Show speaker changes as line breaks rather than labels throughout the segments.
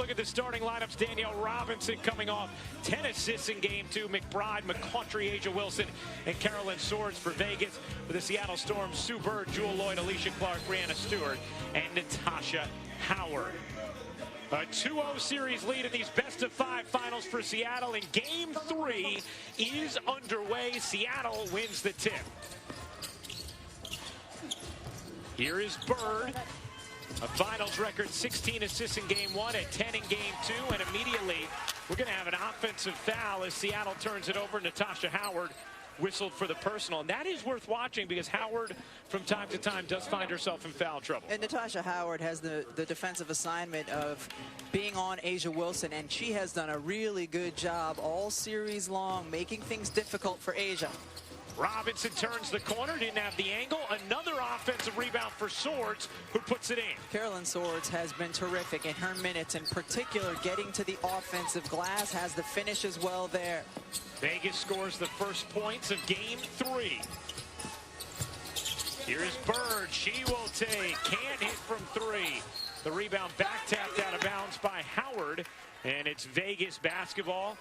look at the starting lineups. Danielle Robinson coming off 10 assists in Game 2. McBride, McCautry, Asia Wilson, and Carolyn Swords for Vegas. For the Seattle Storm, Sue Bird, Jewel Lloyd, Alicia Clark, Brianna Stewart, and Natasha Howard. A 2-0 series lead in these best-of-5 finals for Seattle, and Game 3 is underway. Seattle wins the tip. Here is Bird. A finals record, 16 assists in Game 1 and 10 in Game 2. And immediately, we're going to have an offensive foul as Seattle turns it over. Natasha Howard whistled for the personal. And that is worth watching because Howard, from time to time, does find herself in foul trouble.
And Natasha Howard has the defensive assignment of being on Asia Wilson. And she has done a really good job all series long, making things difficult for Asia.
Robinson turns the corner, didn't have the angle. Another offensive rebound for Swords, who puts it in.
Carolyn Swords has been terrific in her minutes, in particular getting to the offensive glass, has the finish as well there.
Vegas scores the first points of Game 3. Here's Bird, she will take, can't hit from 3. The rebound back tapped out of bounds by Howard, and it's Vegas basketball.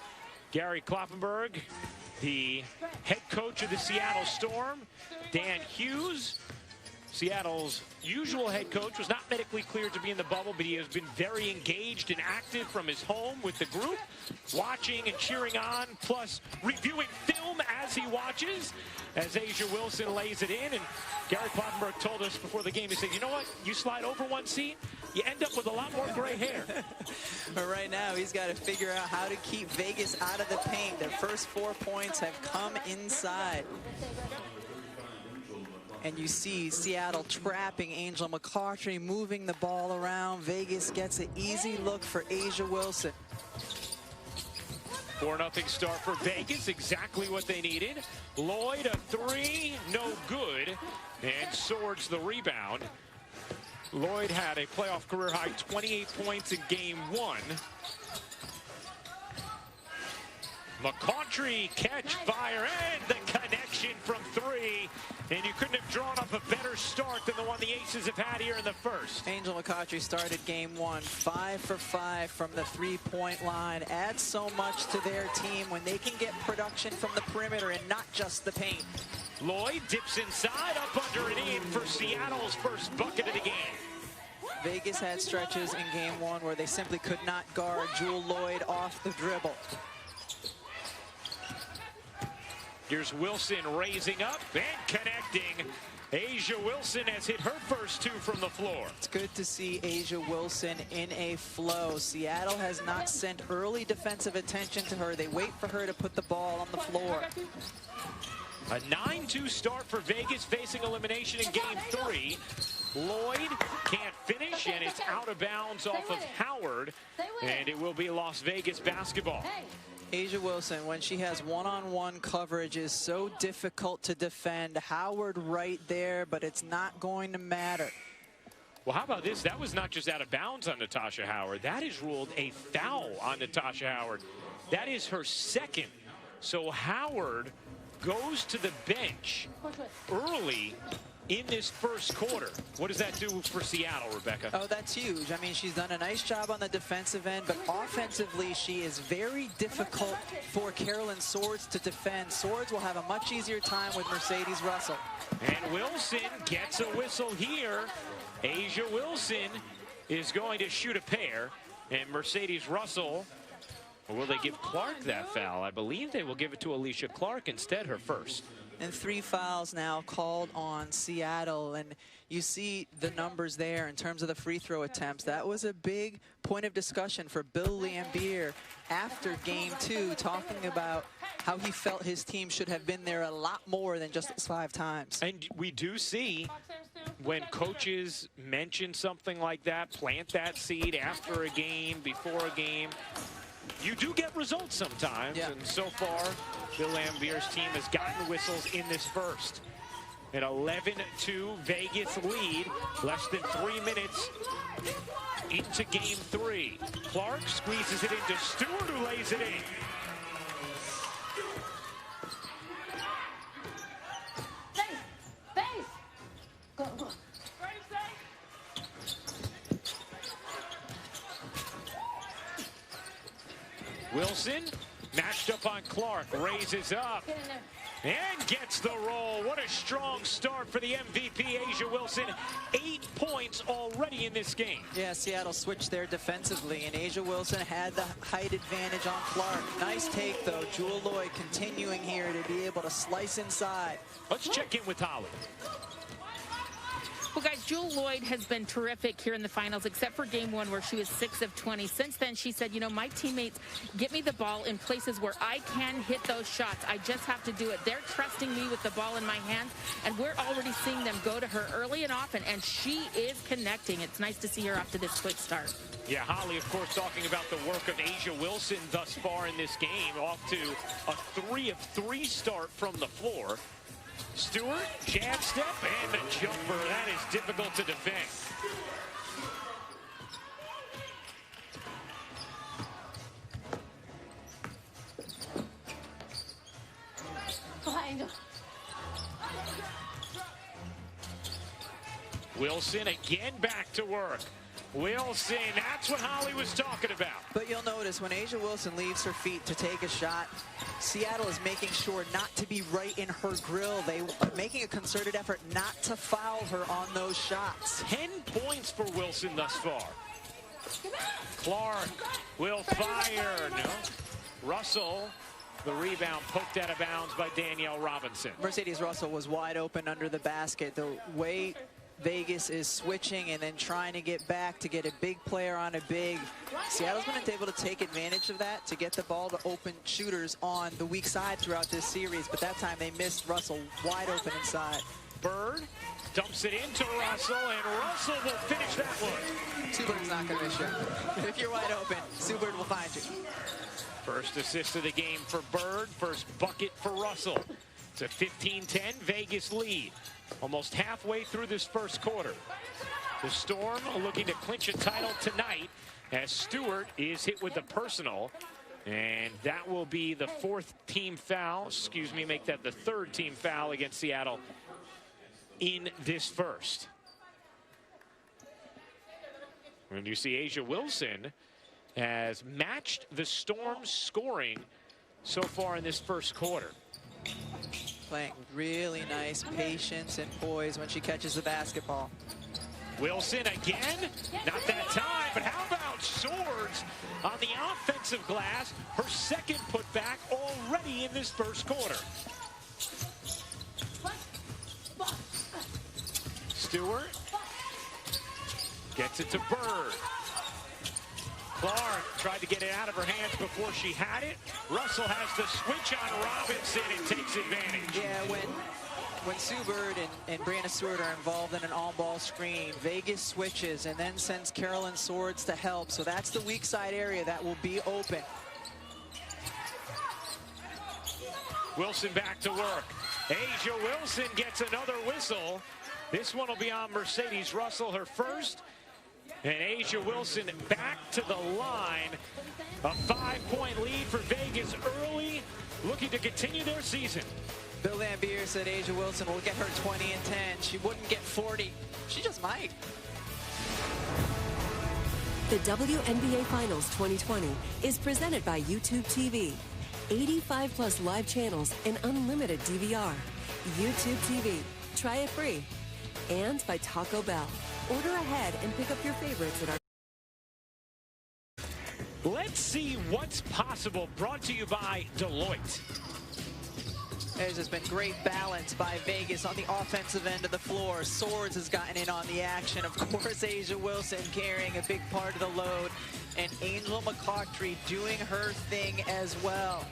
Gary Kloppenberg, the head coach of the Seattle Storm. Dan Hughes, Seattle's usual head coach, was not medically cleared to be in the bubble, but he has been very engaged and active from his home with the group, watching and cheering on, plus reviewing film as he watches, as Asia Wilson lays it in. And Gary Kloppenberg told us before the game, he said, you know what, you slide over one seat, you end up with a lot more gray hair.
But right now, he's got to figure out how to keep Vegas out of the paint. Their first 4 points have come inside. And you see Seattle trapping Angel McCautry, moving the ball around. Vegas gets an easy look for Asia Wilson.
4-0 start for Vegas, exactly what they needed. Lloyd, a 3, no good. And Swords the rebound. Lloyd had a playoff career high 28 points in Game 1. McCautry, catch, fire, and the connection from 3. And you couldn't have drawn up a better start than the one the Aces have had here in the first.
Angel McCautry started Game 1, 5 for 5 from the three-point line. Adds so much to their team when they can get production from the perimeter and not just the paint.
Lloyd dips inside, up under and in for Seattle's first bucket of the game.
Vegas had stretches in Game 1 where they simply could not guard Jewel Lloyd off the dribble.
Here's Wilson raising up and connecting. Asia Wilson has hit her first 2 from the floor.
It's good to see Asia Wilson in a flow. Seattle has not sent early defensive attention to her. They wait for her to put the ball on the floor.
A 9-2 start for Vegas, facing elimination in Game 3. Lloyd can't finish, and it's out of bounds off of Howard, and it will be Las Vegas basketball.
Asia Wilson, when she has one-on-one coverage, is so difficult to defend. Howard right there, but it's not going to matter.
Well, how about this? That was not just out of bounds on Natasha Howard. That is ruled a foul on Natasha Howard. That is her second. So Howard goes to the bench early in this first quarter. What does that do for Seattle, Rebecca?
Oh, that's huge. I mean, she's done a nice job on the defensive end, but offensively, she is very difficult for Carolyn Swords to defend. Swords will have a much easier time with Mercedes Russell.
And Wilson gets a whistle here. Asia Wilson is going to shoot a pair, and Mercedes Russell, or will they give Clark that foul? I believe they will give it to Alicia Clark instead, her first.
And 3 fouls now called on Seattle. And you see the numbers there in terms of the free throw attempts. That was a big point of discussion for Bill Lambier after Game 2, talking about how he felt his team should have been there a lot more than just 5 times.
And we do see when coaches mention something like that, plant that seed after a game, before a game, you do get results sometimes.
Yeah.
And so far, Bill Lambier's team has gotten whistles in this first. An 11-2 Vegas lead, less than 3 minutes into Game 3. Clark squeezes it into Stewart, who lays it in.
Base! Go, go.
Wilson matched up on Clark, raises up and gets the roll. What a strong start for the MVP, A'ja Wilson. 8 points already in this game.
Yeah, Seattle switched there defensively, and A'ja Wilson had the height advantage on Clark. Nice take, though. Jewell Loyd continuing here to be able to slice inside.
Let's check in with Holly.
Well, guys, Jewell Loyd has been terrific here in the finals, except for game 1 where she was 6 of 20. Since then, she said, you know, my teammates get me the ball in places where I can hit those shots. I just have to do it. They're trusting me with the ball in my hands, and we're already seeing them go to her early and often, and she is connecting. It's nice to see her off to this quick start.
Yeah, Holly, of course, talking about the work of A'ja Wilson thus far in this game, off to a 3 of 3 start from the floor. Stewart, jab step, and the jumper. That is difficult to defend. Wilson again back to work. Wilson, that's what Holly was talking about.
But you'll notice when A'ja Wilson leaves her feet to take a shot, Seattle is making sure not to be right in her grill. They are making a concerted effort not to foul her on those shots.
10 points for Wilson thus far. Clark will fire. No. Russell, the rebound poked out of bounds by Danielle Robinson.
Mercedes Russell was wide open under the basket. The way Vegas is switching and then trying to get back to get a big player on a big. Seattle's been able to take advantage of that to get the ball to open shooters on the weak side throughout this series, but that time they missed Russell wide open inside.
Bird dumps it into Russell, and Russell will finish that one.
Subird's not going to miss you. If you're wide open, Subird will find you.
First assist of the game for Bird, first bucket for Russell. It's a 15-10 Vegas lead. Almost halfway through this first quarter. The Storm looking to clinch a title tonight as Stewart is hit with the personal. And that will be the 4th team foul. Excuse me, make that the 3rd team foul against Seattle in this first. And you see A'ja Wilson has matched the Storm's scoring so far in this first quarter.
Playing with really nice patience and poise when she catches the basketball.
Wilson again, not that time, but how about Swords on the offensive glass? Her 2nd putback already in this first quarter. Stewart gets it to Bird. Clark tried to get it out of her hands before she had it. Russell has the switch on Robinson and takes advantage.
Yeah, when Sue Bird and Brianna Stewart are involved in an on-ball screen, Vegas switches and then sends Carolyn Swords to help. So that's the weak side area that will be open.
Wilson back to work. A'ja Wilson gets another whistle. This one will be on Mercedes Russell, her first. And A'ja Wilson back to the line. A 5-point lead for Vegas early, looking to continue their season.
Bill Lambier said A'ja Wilson will get her 20 and 10. She wouldn't get 40. She just might.
The WNBA Finals 2020 is presented by YouTube TV. 85+ live channels and unlimited DVR. YouTube TV. Try it free. And by Taco Bell. Order ahead and pick up your favorites at our...
Let's see what's possible, brought to you by Deloitte.
There's just been great balance by Vegas on the offensive end of the floor. Swords has gotten in on the action. Of course, A'ja Wilson carrying a big part of the load. And Angel McCoughtry doing her thing as well.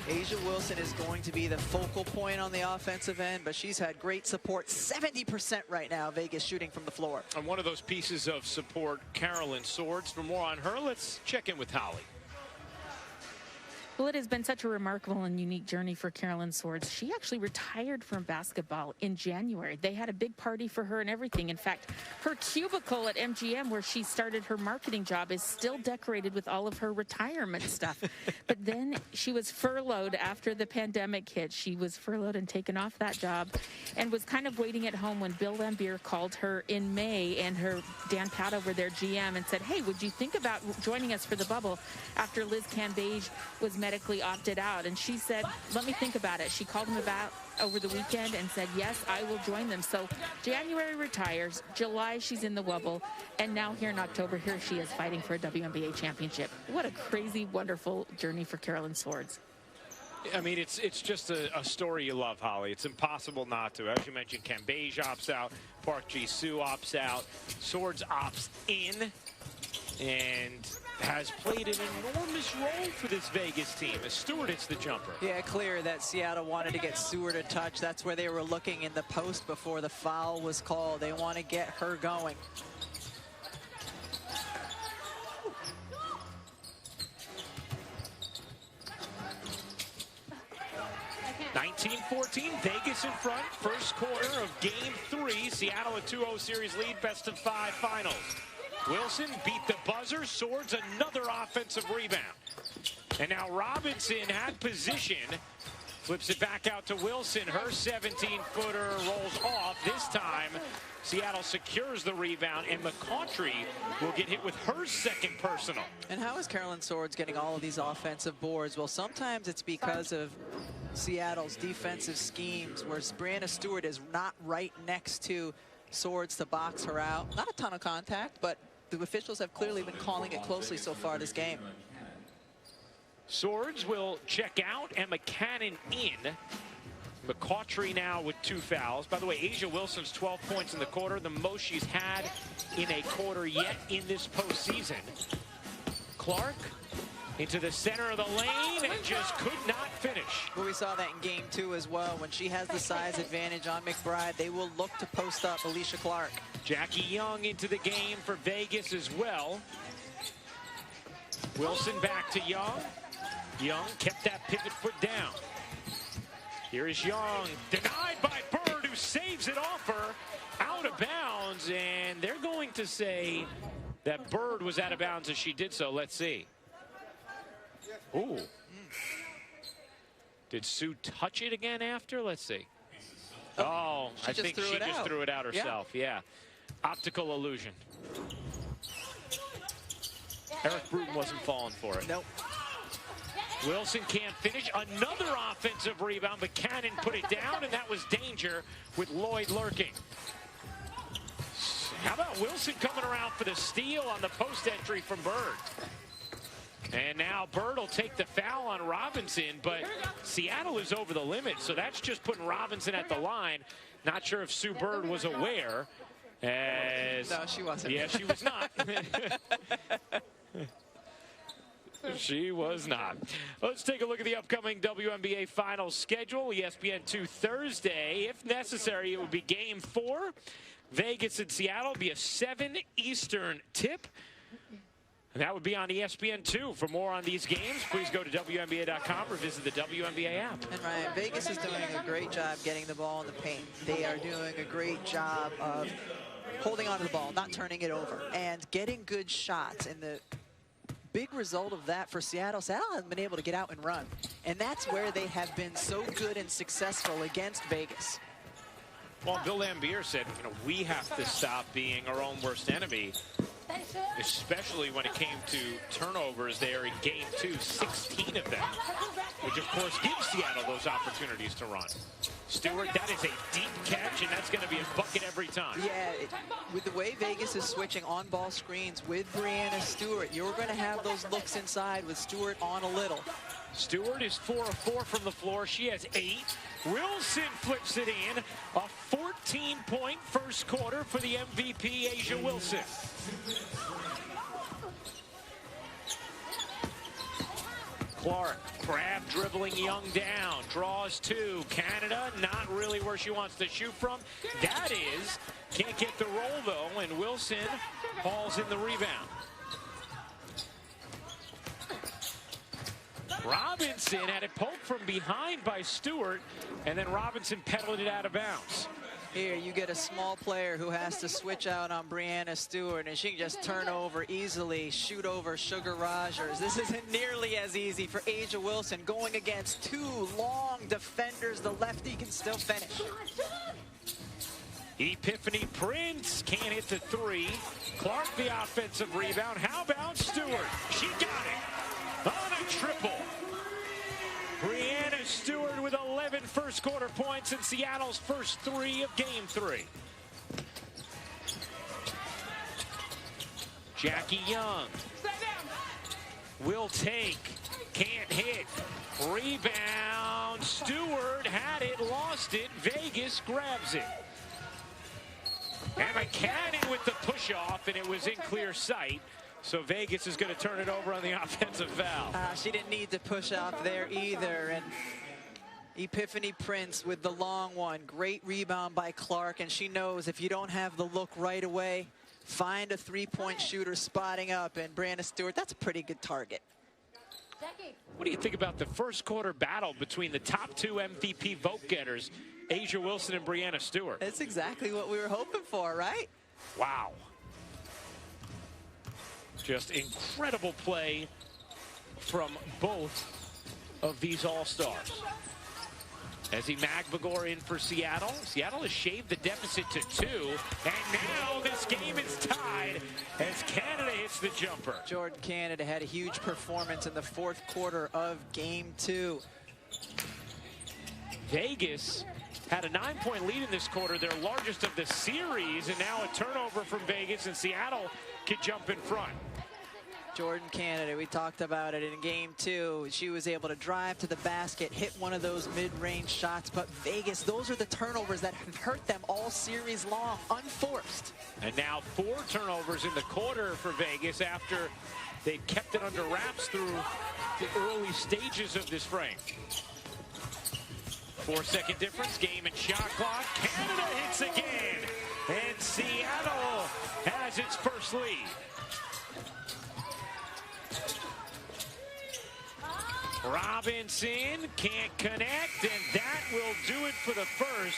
A'ja Wilson is going to be the focal point on the offensive end, but she's had great support. 70% right now, Vegas shooting from the floor.
And one of those pieces of support, Carolyn Swords. For more on her, let's check in with Holly.
Well, it has been such a remarkable and unique journey for Carolyn Swords. She actually retired from basketball in January. They had a big party for her and everything. In fact, her cubicle at MGM, where she started her marketing job, is still decorated with all of her retirement stuff. But then she was furloughed after the pandemic hit. She was furloughed and taken off that job and was kind of waiting at home when Bill Laimbeer called her in May, and her Dan Padover, their GM, and said, hey, would you think about joining us for the bubble after Liz Cambage was medically opted out? And she said, let me think about it. She called him about over the weekend and said, yes, I will join them. So January retires, July she's in the bubble, and now here in October, here she is fighting for a WNBA championship. What a crazy, wonderful journey for Carolyn Swords.
I mean, it's just a story you love, Holly. It's impossible not to. As you mentioned, Cambage opts out, Park Ji-soo opts out, Swords opts in, and has played an enormous role for this Vegas team as Stewart hits the jumper.
Yeah, clear that Seattle wanted to get Stewart a touch. That's where they were looking in the post before the foul was called. They want to get her going.
Vegas in front, first quarter of Game 3. Seattle a 2-0 series lead, best of 5 finals. Wilson beat the buzzer. Swords another offensive rebound. And now Robinson had position. Flips it back out to Wilson. Her 17-footer rolls off. This time, Seattle secures the rebound, and McCautry will get hit with her second personal.
And how is Carolyn Swords getting all of these offensive boards? Well, sometimes it's because of Seattle's defensive schemes, where Brianna Stewart is not right next to Swords to box her out. Not a ton of contact, but the officials have clearly been calling it closely so far this game.
Swords will check out, and McCannon in. McCautry now with 2 fouls. By the way, Asia Wilson's 12 points in the quarter, the most she's had in a quarter yet in this postseason. Clark into the center of the lane and just could not finish.
Well, we saw that in Game 2 as well. When she has the size advantage on McBride, they will look to post up Alicia Clark.
Jackie Young into the game for Vegas as well. Wilson back to Young. Young kept that pivot foot down. Here is Young, denied by Bird, who saves it off her, out of bounds, and they're going to say that Bird was out of bounds as she did so. Let's see. Ooh. Did Sue touch it again after? Let's see. Oh, I think she just threw it out herself. Yeah. Optical illusion. Eric Bruton wasn't falling for it.
Nope.
Wilson can't finish. Another offensive rebound, but Cannon put it down, and that was danger with Lloyd lurking. How about Wilson coming around for the steal on the post entry from Bird? And now Bird will take the foul on Robinson, but Seattle is over the limit, so that's just putting Robinson at the line. Not sure if Sue Bird was aware.
No, she wasn't.
Yeah, she was not. She was not. Let's take a look at the upcoming WNBA Finals schedule. ESPN2 Thursday. If necessary, it would be Game 4. Vegas and Seattle will be a 7 Eastern tip. And that would be on ESPN2. For more on these games, please go to WNBA.com or visit the WNBA app.
And Ryan, Vegas is doing a great job getting the ball in the paint. They are doing a great job of holding onto the ball, not turning it over, and getting good shots. And the big result of that for Seattle hasn't been able to get out and run. And that's where they have been so good and successful against Vegas.
Well, Bill Laimbeer said, we have to stop being our own worst enemy, especially when it came to turnovers there in Game 2, 16 of them, which of course gives Seattle those opportunities to run. Stewart, that is a deep catch, and that's going to be a bucket every time.
Yeah, with the way Vegas is switching on-ball screens with Brianna Stewart, you're going to have those looks inside with Stewart on a little.
Stewart is 4 of 4 from the floor. She has 8. Wilson flips it in. A 14-point first quarter for the MVP, Asia Wilson. Clark, grab dribbling Young down, draws 2. Canada, not really where she wants to shoot from. That is, can't get the roll though, and Wilson hauls in the rebound. Robinson had it poked from behind by Stewart, and then Robinson pedaled it out of bounds.
Here you get a small player who has to switch out on Breanna Stewart, and she can just turn over easily, shoot over Sugar Rogers. This isn't nearly as easy for Asia Wilson going against two long defenders. The lefty can still finish.
Epiphany Prince can't hit the three. Clark the offensive rebound. How about Stewart? She got it on a triple. Breanna Stewart with 11 first quarter points in Seattle's first three of game 3. Jackie Young will take, can't hit. Rebound. Stewart had it, lost it. Vegas grabs it. And McCannon with the push off, and it was in clear sight. So Vegas is going to turn it over on the offensive foul.
She didn't need to push off there either. And Epiphany Prince with the long one. Great rebound by Clark. And she knows if you don't have the look right away, find a three-point shooter spotting up. And Breanna Stewart, that's a pretty good target.
What do you think about the first quarter battle between the top two MVP vote getters, Asia Wilson and Breanna Stewart?
That's exactly what we were hoping for, right?
Wow. Just incredible play from both of these all-stars. Ezzie Magbagor in for Seattle. Seattle has shaved the deficit to 2, and now this game is tied as Canada hits the jumper.
Jordan Canada had a huge performance in the fourth quarter of game 2.
Vegas had a 9-point lead in this quarter, their largest of the series, and now a turnover from Vegas, and Seattle could jump in front.
Jordan Canada, we talked about it in game 2. She was able to drive to the basket, hit one of those mid-range shots, but Vegas, those are the turnovers that have hurt them all series long, unforced.
And now 4 turnovers in the quarter for Vegas after they kept it under wraps through the early stages of this frame. 4-second difference, game and shot clock. Canada hits again, and Seattle has its first lead. Robinson can't connect, and that will do it for the first.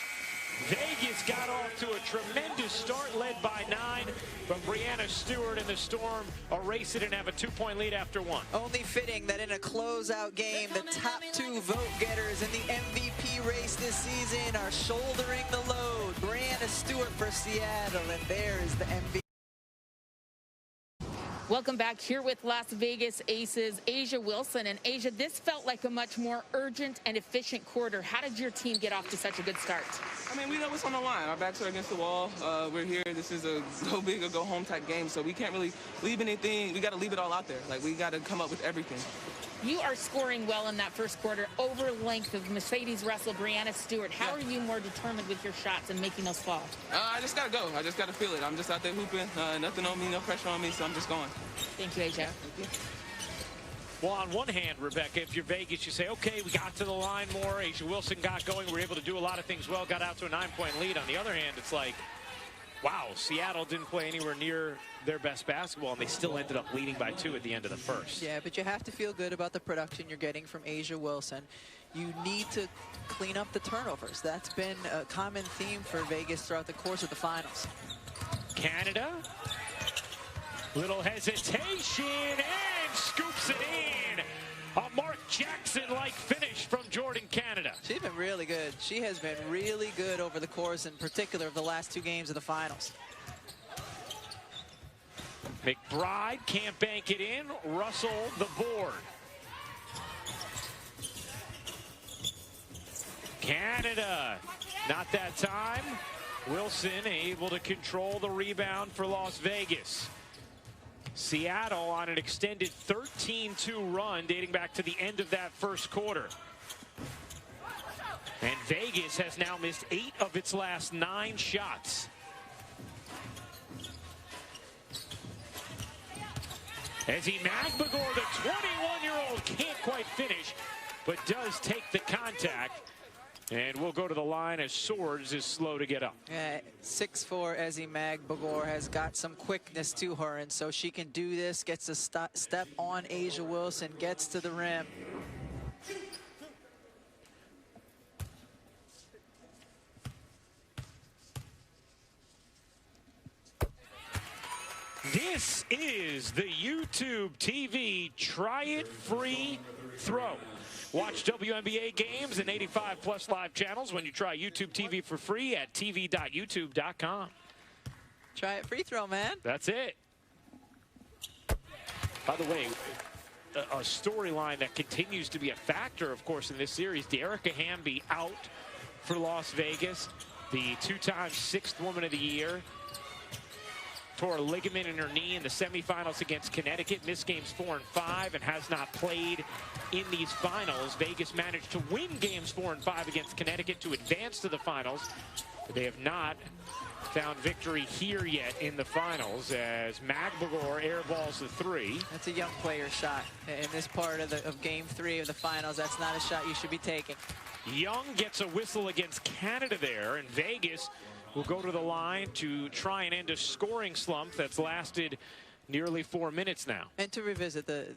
Vegas got off to a tremendous start, led by 9 from Breanna Stewart, and the Storm erase it and have a 2-point lead after 1.
Only fitting that in a closeout game, the top 2 vote getters in the MVP race this season are shouldering the load. Breanna Stewart for Seattle, and there is the MVP.
Welcome back here with Las Vegas Aces, Asia Wilson. And Asia, this felt like a much more urgent and efficient quarter. How did your team get off to such a good start?
I mean, we know what's on the line. Our backs are against the wall. We're here. This is a go big or go home type game, so we can't really leave anything. We got to leave it all out there. Like, we got to come up with everything.
You are scoring well in that first quarter over length of Mercedes Russell, Breanna Stewart. How are you more determined with your shots and making those fall?
I just got to go. I just got to feel it. I'm just out there hooping. Nothing on me, no pressure on me, so I'm just going.
Thank you, Asia.
Thank you.
Well, on one hand, Rebecca, if you're Vegas, you say, okay, we got to the line more. Asia Wilson got going. We were able to do a lot of things well, got out to a 9-point lead. On the other hand, it's like, wow, Seattle didn't play anywhere near their best basketball, and they still ended up leading by 2 at the end of the first.
Yeah, but you have to feel good about the production you're getting from Asia Wilson. You need to clean up the turnovers. That's been a common theme for Vegas throughout the course of the finals.
Canada, little hesitation, and scoops it in. A Mark Jackson-like finish from Jordan Canada.
She's been really good. She has been really good over the course, in particular, of the last 2 games of the finals.
McBride can't bank it in. Russell the board. Canada, not that time. Wilson able to control the rebound for Las Vegas. Seattle on an extended 13-2 run dating back to the end of that first quarter. And Vegas has now missed 8 of its last 9 shots. Ezzie Magbagor, the 21-year-old, can't quite finish, but does take the contact. And we'll go to the line as Swords is slow to get up.
6'4" Ezzie Magbagor has got some quickness to her, and so she can do this, gets a step on Asia Wilson, gets to the rim.
This is the YouTube TV Try It Free Throw. Watch WNBA games and 85+ live channels when you try YouTube TV for free at tv.youtube.com.
Try it free throw, man.
That's it. By the way, a storyline that continues to be a factor, of course, in this series. Dearica Hamby out for Las Vegas, the two-time 6th Woman of the Year. Tore a ligament in her knee in the semifinals against Connecticut. Missed games 4 and 5 and has not played in these finals. Vegas managed to win games 4 and 5 against Connecticut to advance to the finals. But they have not found victory here yet in the finals as Magbagor airballs the 3.
That's a young player shot in this part of game 3 of the finals. That's not a shot you should be taking.
Young gets a whistle against Canada there, and Vegas will go to the line to try and end a scoring slump that's lasted nearly 4 minutes now.
And to revisit the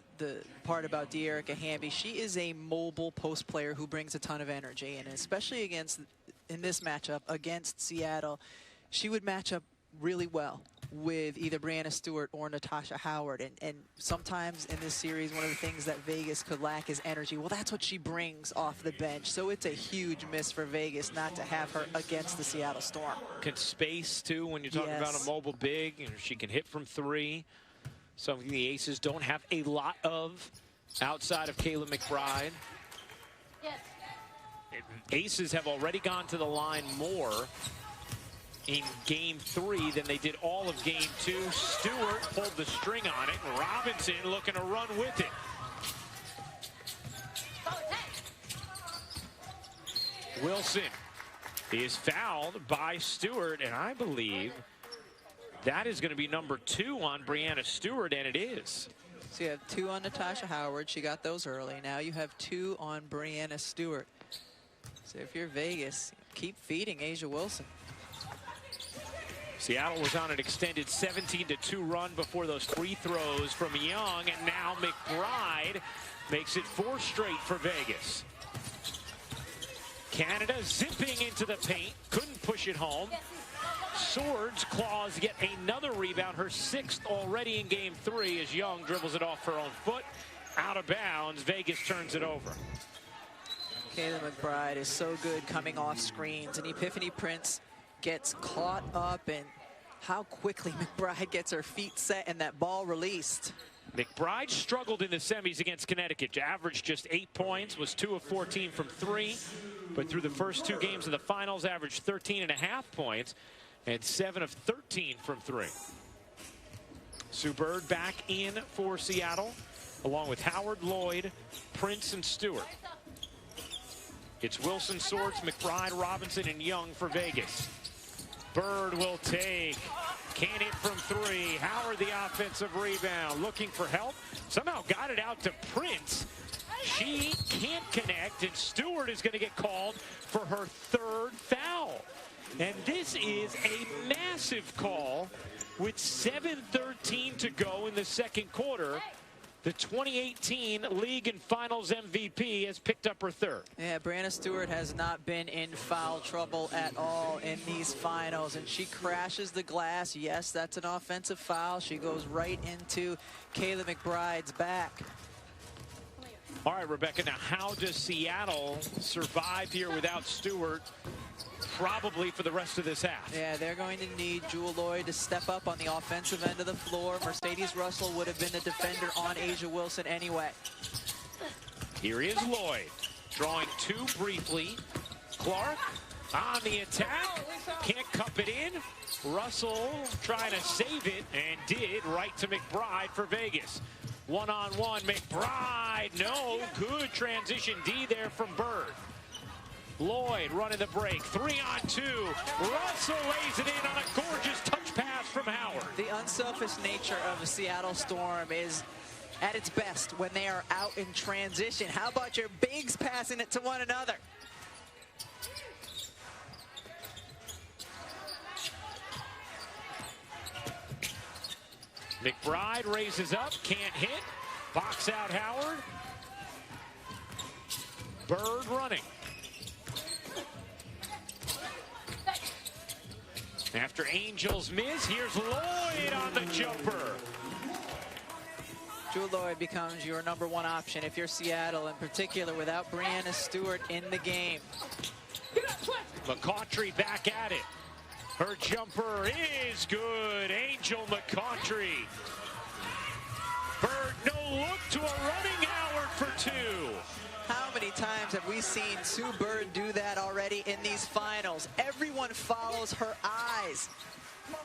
part about Dearica Hamby, she is a mobile post player who brings a ton of energy, and especially in this matchup against Seattle, she would match up really well with either Brianna Stewart or Natasha Howard. And sometimes in this series, one of the things that Vegas could lack is energy. Well, that's what she brings off the bench. So it's a huge miss for Vegas not to have her against the Seattle Storm.
Can space, too, when you're talking about a mobile big. You know, she can hit from 3. Something the Aces don't have a lot of outside of Kayla McBride.
Yes.
Aces have already gone to the line more in game 3 than they did all of game 2. Stewart pulled the string on it, and Robinson looking to run with it. Wilson is fouled by Stewart, and I believe that is going to be number 2 on Brianna Stewart, and it is.
So you have 2 on Natasha Howard. She got those early. Now you have 2 on Brianna Stewart. So if you're Vegas, keep feeding Asia Wilson.
Seattle was on an extended 17-2 run before those free throws from Young, and now McBride makes it 4 straight for Vegas. Canada zipping into the paint, couldn't push it home. Swords claws get another rebound, her 6th already in game 3 as Young dribbles it off her own foot. Out of bounds, Vegas turns it over.
Kayla McBride is so good coming off screens, and Epiphany Prince gets caught up in how quickly McBride gets her feet set and that ball released.
McBride struggled in the semis against Connecticut. Averaged just 8 points, was 2 of 14 from 3, but through the first 2 games of the finals averaged 13.5 points and 7 of 13 from 3. Sue Bird back in for Seattle, along with Howard, Lloyd, Prince, and Stewart. It's Wilson, Swords, McBride, Robinson, and Young for Vegas. Bird will take. Can't hit from 3. Howard the offensive rebound. Looking for help. Somehow got it out to Prince. She can't connect, and Stewart is going to get called for her 3rd foul. And this is a massive call with 7:13 to go in the 2nd quarter. The 2018 League and Finals MVP has picked up her 3rd.
Yeah, Brianna Stewart has not been in foul trouble at all in these finals, and she crashes the glass. Yes, that's an offensive foul. She goes right into Kayla McBride's back.
All right, Rebecca, now how does Seattle survive here without Stewart? Probably for the rest of this half.
Yeah, they're going to need Jewel Lloyd to step up on the offensive end of the floor. Mercedes Russell would have been the defender on Asia Wilson anyway.
Here is Lloyd, drawing 2 briefly. Clark on the attack, can't cup it in. Russell trying to save it, and did, right to McBride for Vegas. One-on-one, McBride, no, good transition D there from Bird. Lloyd running the break, 3-on-2. Russell lays it in on a gorgeous touch pass from Howard.
The unselfish nature of the Seattle Storm is at its best when they are out in transition. How about your bigs passing it to one another?
McBride raises up, can't hit. Box out Howard. Bird running. After Angel's miss, here's Lloyd on the jumper.
Jewel Lloyd becomes your #1 option if you're Seattle, in particular without Brianna Stewart in the game.
McCautry back at it. Her jumper is good. Angel McCautry. Bird no look to a running Howard for 2.
How many times have we seen Sue Bird do that already in these finals? Everyone follows her eyes,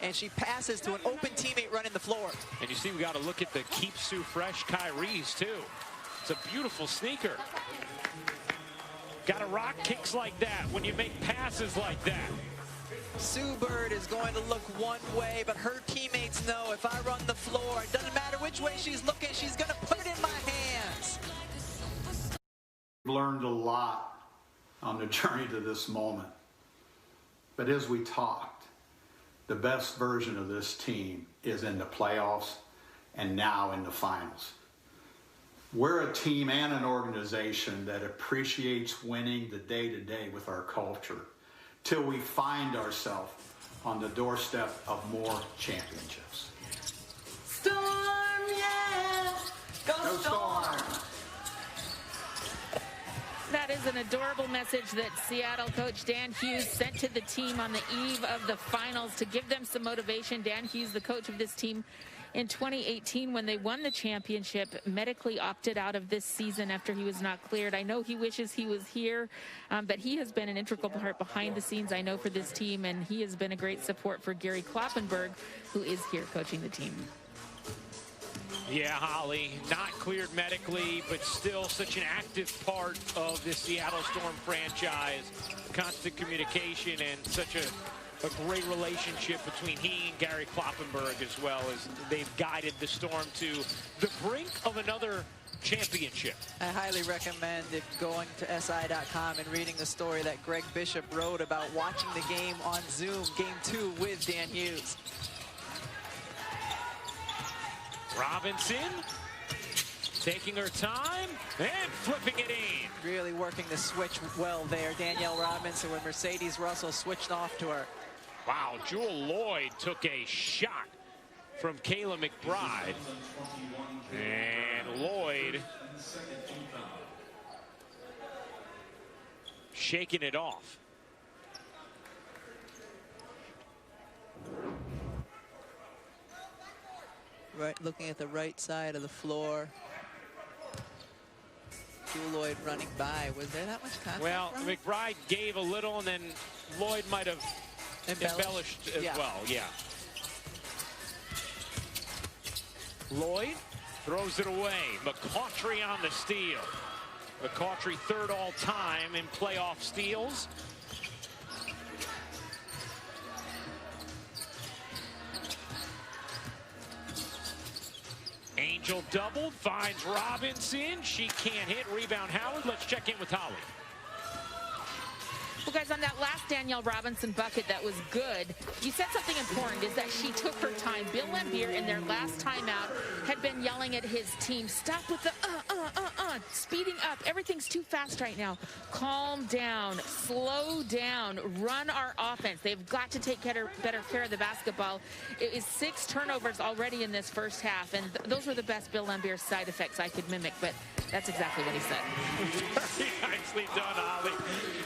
and she passes to an open teammate running the floor.
And you see, we got to look at the Keep Sue Fresh Kyrie's too. It's a beautiful sneaker. Got to rock kicks like that when you make passes like that.
Sue Bird is going to look one way, but her teammates know if I run the floor, it doesn't matter which way she's looking, she's going to put it in my hands.
Learned a lot on the journey to this moment. But as we talked, the best version of this team is in the playoffs and now in the finals. We're a team and an organization that appreciates winning the day-to-day with our culture till we find ourselves on the doorstep of more championships.
Storm, yeah! Go Storm!
That is an adorable message that Seattle coach Dan Hughes sent to the team on the eve of the finals to give them some motivation. Dan Hughes, the coach of this team in 2018 when they won the championship, medically opted out of this season after he was not cleared. I know he wishes he was here, but he has been an integral part behind the scenes, I know, for this team, and he has been a great support for Gary Kloppenberg, who is here coaching the team.
Yeah, Holly, not cleared medically, but still such an active part of the Seattle Storm franchise. Constant communication and such a great relationship between he and Gary Kloppenberg, as well as they've guided the Storm to the brink of another championship.
I highly recommend going to SI.com and reading the story that Greg Bishop wrote about watching the game on Zoom, Game 2 with Dan Hughes.
Robinson taking her time and flipping it in.
Really working the switch well there. Danielle Robinson with Mercedes Russell switched off to her.
Wow, Jewel Lloyd took a shot from Kayla McBride. And Lloyd shaking it off.
Right, looking at the right side of the floor. Jewel Lloyd running by. Was there that much contact?
Well, McBride gave a little, and then Lloyd might have embellished as well. Yeah. Lloyd throws it away. McCautry on the steal. McCautry third all time in playoff steals. Angel doubled, finds Robinson. She can't hit. Rebound Howard. Let's check in with Holly.
Well, guys, on that last Danielle Robinson bucket that was good, you said something important, is that she took her time. Bill Laimbeer, in their last timeout, had been yelling at his team, stop with the speeding up. Everything's too fast right now. Calm down. Slow down. Run our offense. They've got to take better care of the basketball. It is 6 turnovers already in this first half, and those were the best Bill Laimbeer side effects I could mimic, but that's exactly what he said.
Very nicely done, Holly.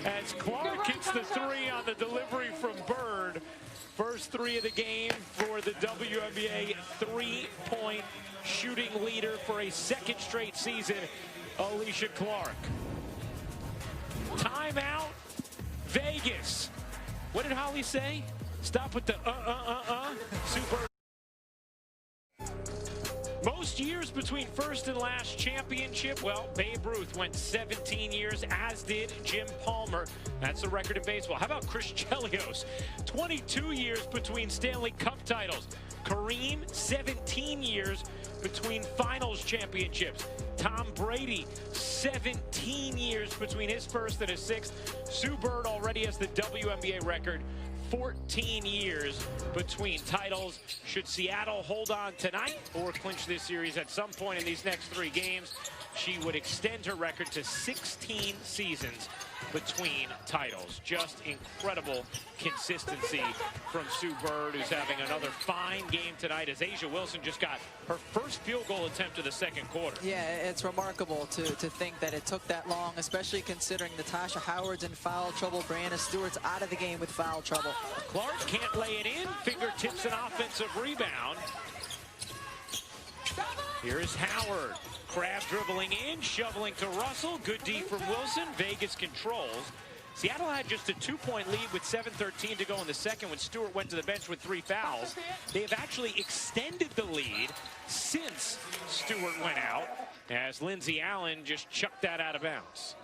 As Clark hits the 3 on the delivery from Bird. First 3 of the game for the WNBA 3-point shooting leader for a second straight season, Alicia Clark. Timeout, Vegas. What did Holly say? Stop with the Super. Most years between first and last championship, well, Babe Ruth went 17 years, as did Jim Palmer. That's the record in baseball. How about Chris Chelios? 22 years between Stanley Cup titles. Kareem, 17 years between finals championships. Tom Brady, 17 years between his first and his sixth. Sue Bird already has the WNBA record. 14 years between titles. Should Seattle hold on tonight or clinch this series at some point in these next 3 games, she would extend her record to 16 seasons between titles. Just incredible consistency from Sue Bird, who's having another fine game tonight, as A'ja Wilson just got her first field goal attempt of the second quarter.
Yeah, it's remarkable to think that it took that long, especially considering Natasha Howard's in foul trouble. Brianna Stewart's out of the game with foul trouble.
Clark can't lay it in. Fingertips an offensive rebound. Here is Howard. Crab dribbling in, shoveling to Russell. Good D from Wilson. Vegas controls. Seattle had just a 2-point lead with 7:13 to go in the second when Stewart went to the bench with 3 fouls. They have actually extended the lead since Stewart went out, as Lindsey Allen just chucked that out of bounds.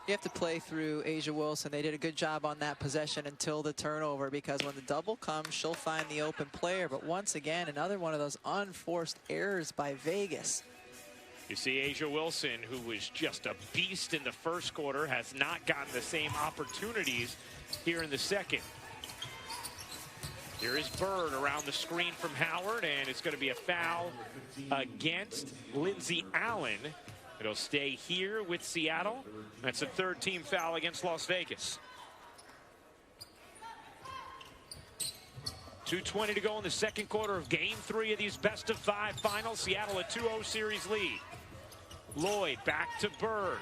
You have to play through A'ja Wilson. They did a good job on that possession until the turnover, because when the double comes, she'll find the open player. But once again, another one of those unforced errors by Vegas.
You see A'ja Wilson, who was just a beast in the first quarter, has not gotten the same opportunities here in the second. Here is Bird around the screen from Howard, and it's going to be a foul against Lindsey Allen. It'll stay here with Seattle. That's a third-team foul against Las Vegas. 2:20 to go in the second quarter of Game 3 of these best-of-5 finals. Seattle a 2-0 series lead. Lloyd back to Bird.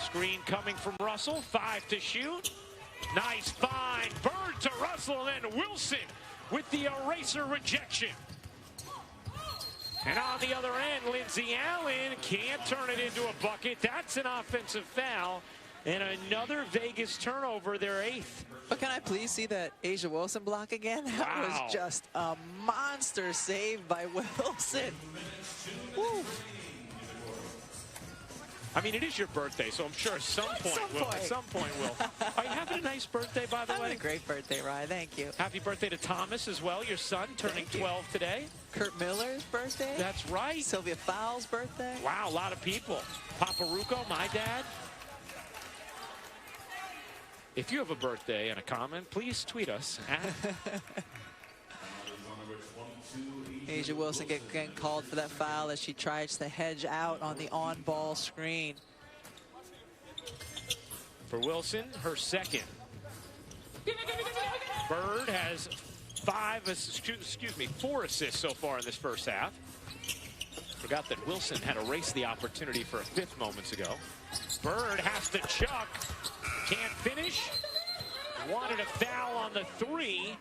Screen coming from Russell. 5 to shoot. Nice find. Bird to Russell, and then Wilson with the eraser rejection. And on the other end, Lindsey Allen can't turn it into a bucket. That's an offensive foul. And another Vegas turnover, their 8th.
But can I please see that A'ja Wilson block again? That was just a monster save by Wilson. Woo.
I mean, it is your birthday, so I'm sure at some point we'll. Are you having a nice birthday, by the way?
Having a great birthday, Ryan. Thank you.
Happy birthday to Thomas as well, your son, turning 12 today.
Kurt Miller's birthday.
That's right.
Sylvia Fowles' birthday.
Wow, a lot of people. Papa Rucco, my dad. If you have a birthday and a comment, please tweet us at
A'ja Wilson getting called for that foul as she tries to hedge out on the on-ball screen.
For Wilson, her second. Bird has 4 assists so far in this first half. Forgot that Wilson had erased the opportunity for a 5th moments ago. Bird has to chuck. Can't finish. Wanted a foul on the 3.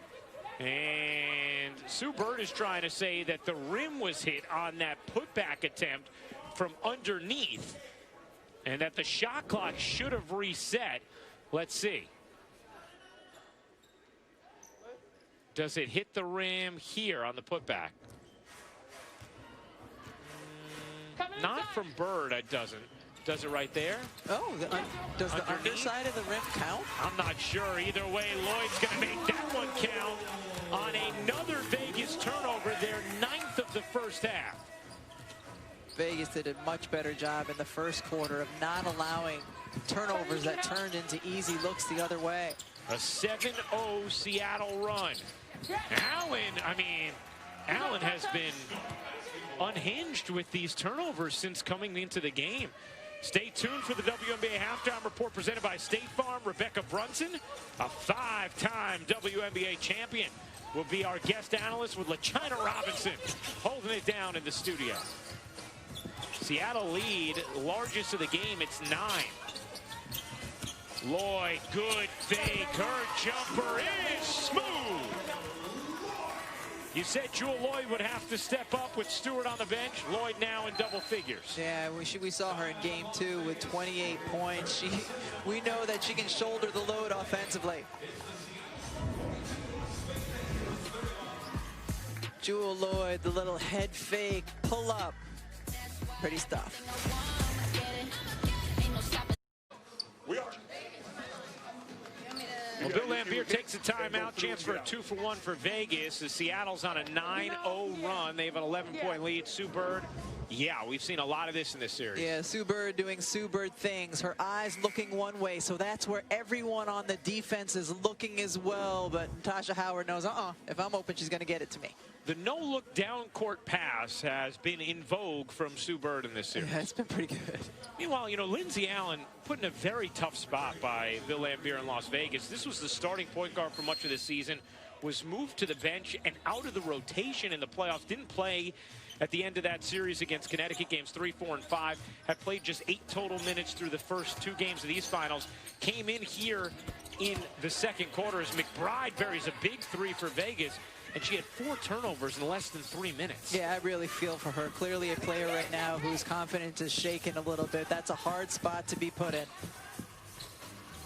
And Sue Bird is trying to say that the rim was hit on that putback attempt from underneath, and that the shot clock should have reset. Let's see. Does it hit the rim here on the putback? Not from Bird, it doesn't. Does it right there?
Oh, does the underside of the rim count?
I'm not sure. Either way, Lloyd's going to make that one count on another Vegas turnover, their 9th of the first half.
Vegas did a much better job in the first quarter of not allowing turnovers that turned into easy looks the other way.
A 7-0 Seattle run. Allen has been unhinged with these turnovers since coming into the game. Stay tuned for the WNBA halftime report presented by State Farm. Rebecca Brunson, a 5-time WNBA champion, will be our guest analyst, with LaChina Robinson holding it down in the studio. Seattle lead, largest of the game, it's 9. Lloyd, good fake, her jumper is smooth. You said Jewel Lloyd would have to step up with Stewart on the bench. Lloyd now in double figures.
Yeah, we saw her in game 2 with 28 points. We know that she can shoulder the load offensively. Jewel Lloyd, the little head fake, pull up. Pretty stuff.
Well, Bill Laimbeer takes a timeout. Chance for a 2-for-1 for Vegas. As Seattle's on a 9-0 run. They have an 11-point lead. Sue Bird. Yeah, we've seen a lot of this in this series.
Yeah, Sue Bird doing Sue Bird things. Her eyes looking one way, so that's where everyone on the defense is looking as well. But Natasha Howard knows, if I'm open, she's going to get it to me.
The no-look down-court pass has been in vogue from Sue Bird in this series.
Yeah, it's been pretty good.
Meanwhile, you know, Lindsey Allen put in a very tough spot by Bill Laimbeer in Las Vegas. This was the starting point guard for much of this season, was moved to the bench and out of the rotation in the playoffs. Didn't play at the end of that series against Connecticut, games 3, 4, and 5. Had played just 8 total minutes through the first 2 games of these finals. Came in here in the second quarter as McBride buries a big 3 for Vegas. And she had 4 turnovers in less than 3 minutes.
Yeah, I really feel for her. Clearly a player right now whose confidence is shaken a little bit. That's a hard spot to be put in.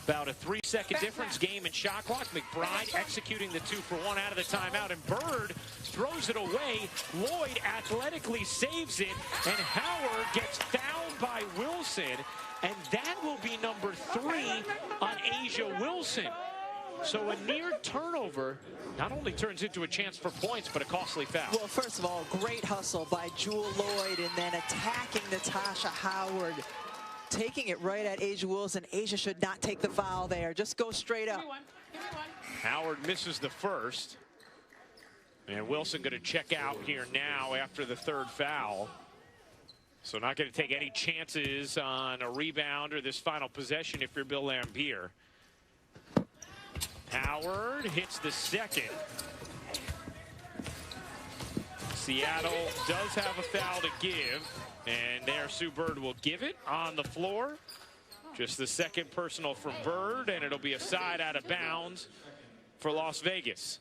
About a 3-second difference, game and shot clock. McBride executing the 2-for-1 out of the timeout, and Bird throws it away. Lloyd athletically saves it, and Howard gets fouled by Wilson, and that will be number 3 on Asia Wilson. So a near turnover not only turns into a chance for points, but a costly foul.
Well, first of all, great hustle by Jewel Lloyd, and then attacking Natasha Howard. Taking it right at Asia Wilson. Asia should not take the foul there. Just go straight up.
Howard misses the first. And Wilson going to check out here now after the 3rd foul. So not going to take any chances on a rebound or this final possession if you're Bill Laimbeer. Howard hits the 2nd. Seattle does have a foul to give, and there Sue Bird will give it on the floor. Just the 2nd personal from Bird, and it'll be a side out of bounds for Las Vegas.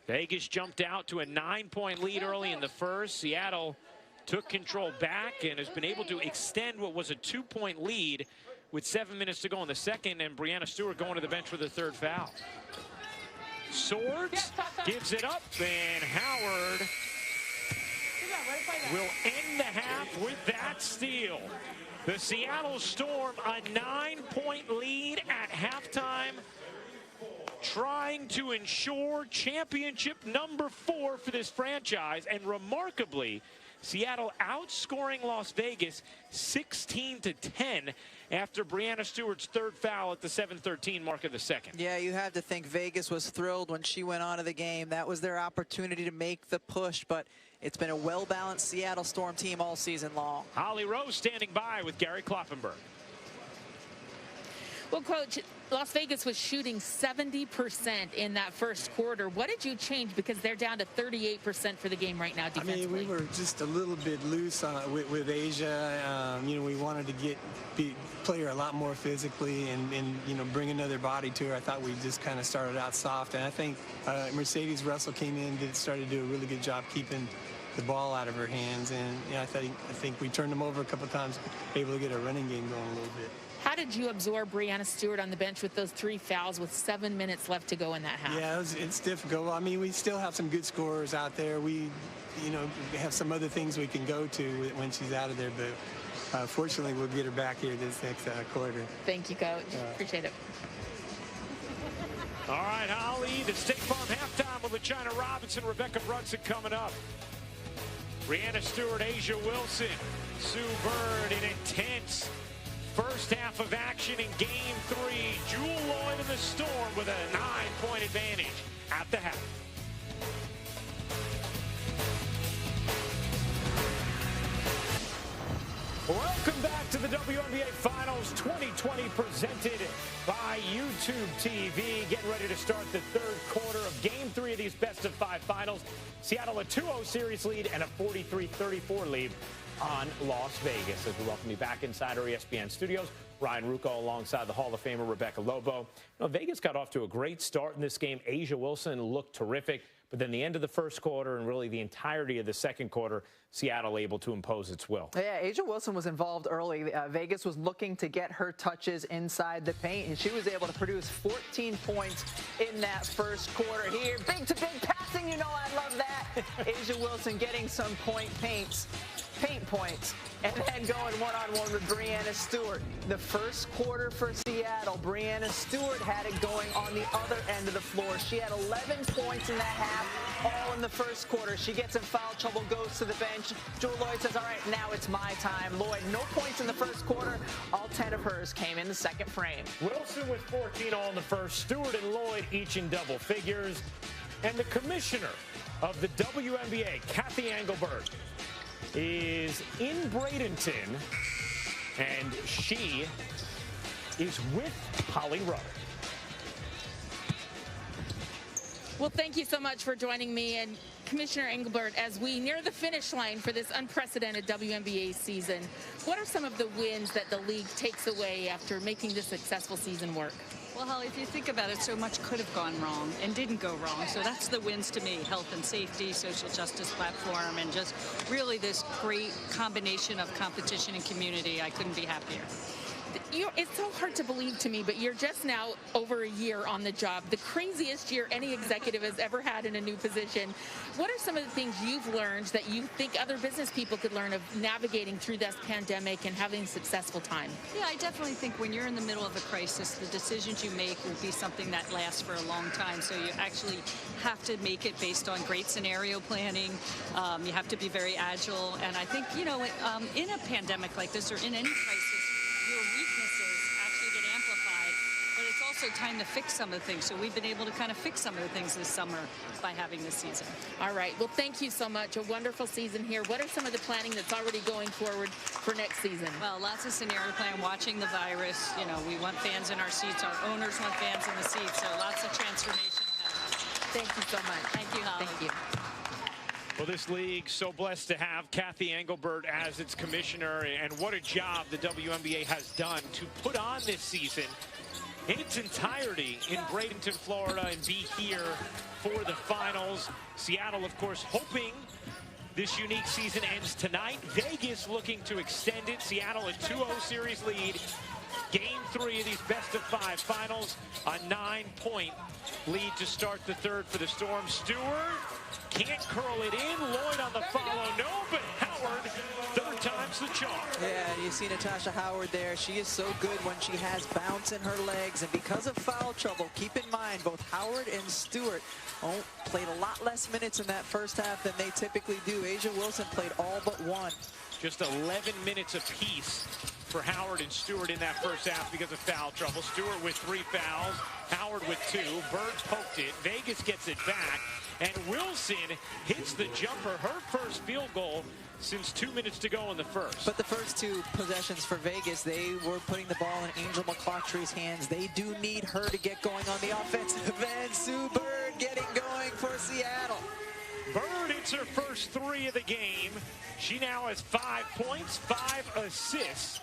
Vegas jumped out to a 9-point lead early in the first. Seattle took control back and has been able to extend what was a 2-point lead with 7 minutes to go in the second, and Breanna Stewart going to the bench for the 3rd foul. Swords gives it up, and Howard will end the half with that steal. The Seattle Storm, a 9-point lead at halftime, trying to ensure championship number 4 for this franchise, and remarkably, Seattle outscoring Las Vegas 16-10 after Breanna Stewart's 3rd foul at the 7:13 mark of the second.
Yeah, you have to think Vegas was thrilled when she went on to the game. That was their opportunity to make the push, but it's been a well-balanced Seattle Storm team all season long.
Holly Rose standing by with Gary Kloppenberg.
Well, Coach, Las Vegas was shooting 70% in that first quarter. What did you change? Because they're down to 38% for the game right now defensively.
I mean, we were just a little bit loose with Asia. You know, we wanted to play her a lot more physically and, you know, bring another body to her. I thought we just kind of started out soft. And I think Mercedes Russell came in, started to do a really good job keeping the ball out of her hands. And you know, I think we turned them over a couple of times, able to get a running game going a little bit.
How did you absorb Breanna Stewart on the bench with those 3 fouls with 7 minutes left to go in that half?
Yeah, it's difficult. I mean, we still have some good scorers out there. We, you know, have some other things we can go to when she's out of there, but fortunately we'll get her back here this next quarter.
Thank you, Coach. Appreciate it.
All right, Holly, the State Farm halftime with LaChina Robinson, Rebecca Brunson coming up. Breanna Stewart, Asia Wilson, Sue Bird, an intense first half of action in Game 3. Jewel Lloyd and the Storm with a 9-point advantage at the half. Welcome back to the WNBA Finals 2020 presented by YouTube TV. Getting ready to start the 3rd quarter of Game 3 of these best-of-5 finals. Seattle a 2-0 series lead and a 43-34 lead on Las Vegas. As we welcome you back inside our ESPN studios, Ryan Rucco alongside the Hall of Famer Rebecca Lobo. You know, Vegas got off to a great start in this game. Asia Wilson looked terrific, but then the end of the first quarter and really the entirety of the second quarter, Seattle able to impose its will.
Yeah, Asia Wilson was involved early. Vegas was looking to get her touches inside the paint, and she was able to produce 14 points in that first quarter here. Big-to-big passing, you know I love that. Asia Wilson getting some paint points.
and then going one-on-one with Breanna Stewart. The first quarter for Seattle, Breanna Stewart had it going on the other end of the floor. She had 11 points in that half, all in the first quarter. She gets in foul trouble, goes to the bench. Jewell Loyd says, all right, now it's my time. Loyd, no points in the first quarter. All 10 of hers came in the second frame.
Wilson with 14 all in the first. Stewart and Loyd each in double figures. And the commissioner of the WNBA, Cathy Engelbert, is in Bradenton, and she is with Holly Rowe.
Well, thank you so much for joining me and Commissioner Engelbert as we near the finish line for this unprecedented WNBA season. What are some of the wins that the league takes away after making this successful season work?
Well, Holly, if you think about it, so much could have gone wrong and didn't go wrong. So that's the wins to me: health and safety, social justice platform, and just really this great combination of competition and community. I couldn't be happier.
It's so hard to believe to me, but you're just now over a year on the job, the craziest year any executive has ever had in a new position. What are some of the things you've learned that you think other business people could learn of navigating through this pandemic and having a successful time?
Yeah, I definitely think when you're in the middle of a crisis, the decisions you make will be something that lasts for a long time. So you actually have to make it based on great scenario planning. You have to be very agile. And I think, you know, in a pandemic like this or in any crisis, your weaknesses actually get amplified, but it's also time to fix some of the things. So we've been able to kind of fix some of the things this summer by having this season.
All right. Well, thank you so much. A wonderful season here. What are some of the planning that's already going forward for next season?
Well, lots of scenario plan, watching the virus. You know, we want fans in our seats. Our owners want fans in the seats. So lots of transformation ahead of us.
Thank you so much.
Thank you, Holly.
Thank you.
Well, this league so blessed to have Cathy Engelbert as its commissioner, and what a job the WNBA has done to put on this season in its entirety in Bradenton, Florida, and be here for the finals. Seattle, of course, hoping this unique season ends tonight. Vegas looking to extend it. Seattle a 2-0 series lead. Game 3 of these best-of-5 finals. A 9-point lead to start the third for the Storm. Stewart can't curl it in. Loyd on the follow. No, but Howard, third time's the charm.
Yeah, you see Natasha Howard there. She is so good when she has bounce in her legs. And because of foul trouble, keep in mind, both Howard and Stewart played a lot less minutes in that first half than they typically do. A'ja Wilson played all but one.
Just 11 minutes apiece for Howard and Stewart in that first half because of foul trouble. Stewart with 3 fouls, Howard with 2. Bird poked it. Vegas gets it back. And Wilson hits the jumper, her first field goal since 2 minutes to go in the first.
But the first 2 possessions for Vegas, they were putting the ball in Angel McCoughtry's hands. They do need her to get going on the offensive end. Sue Bird getting going for Seattle.
Bird hits her first 3 of the game. She now has 5 points, 5 assists.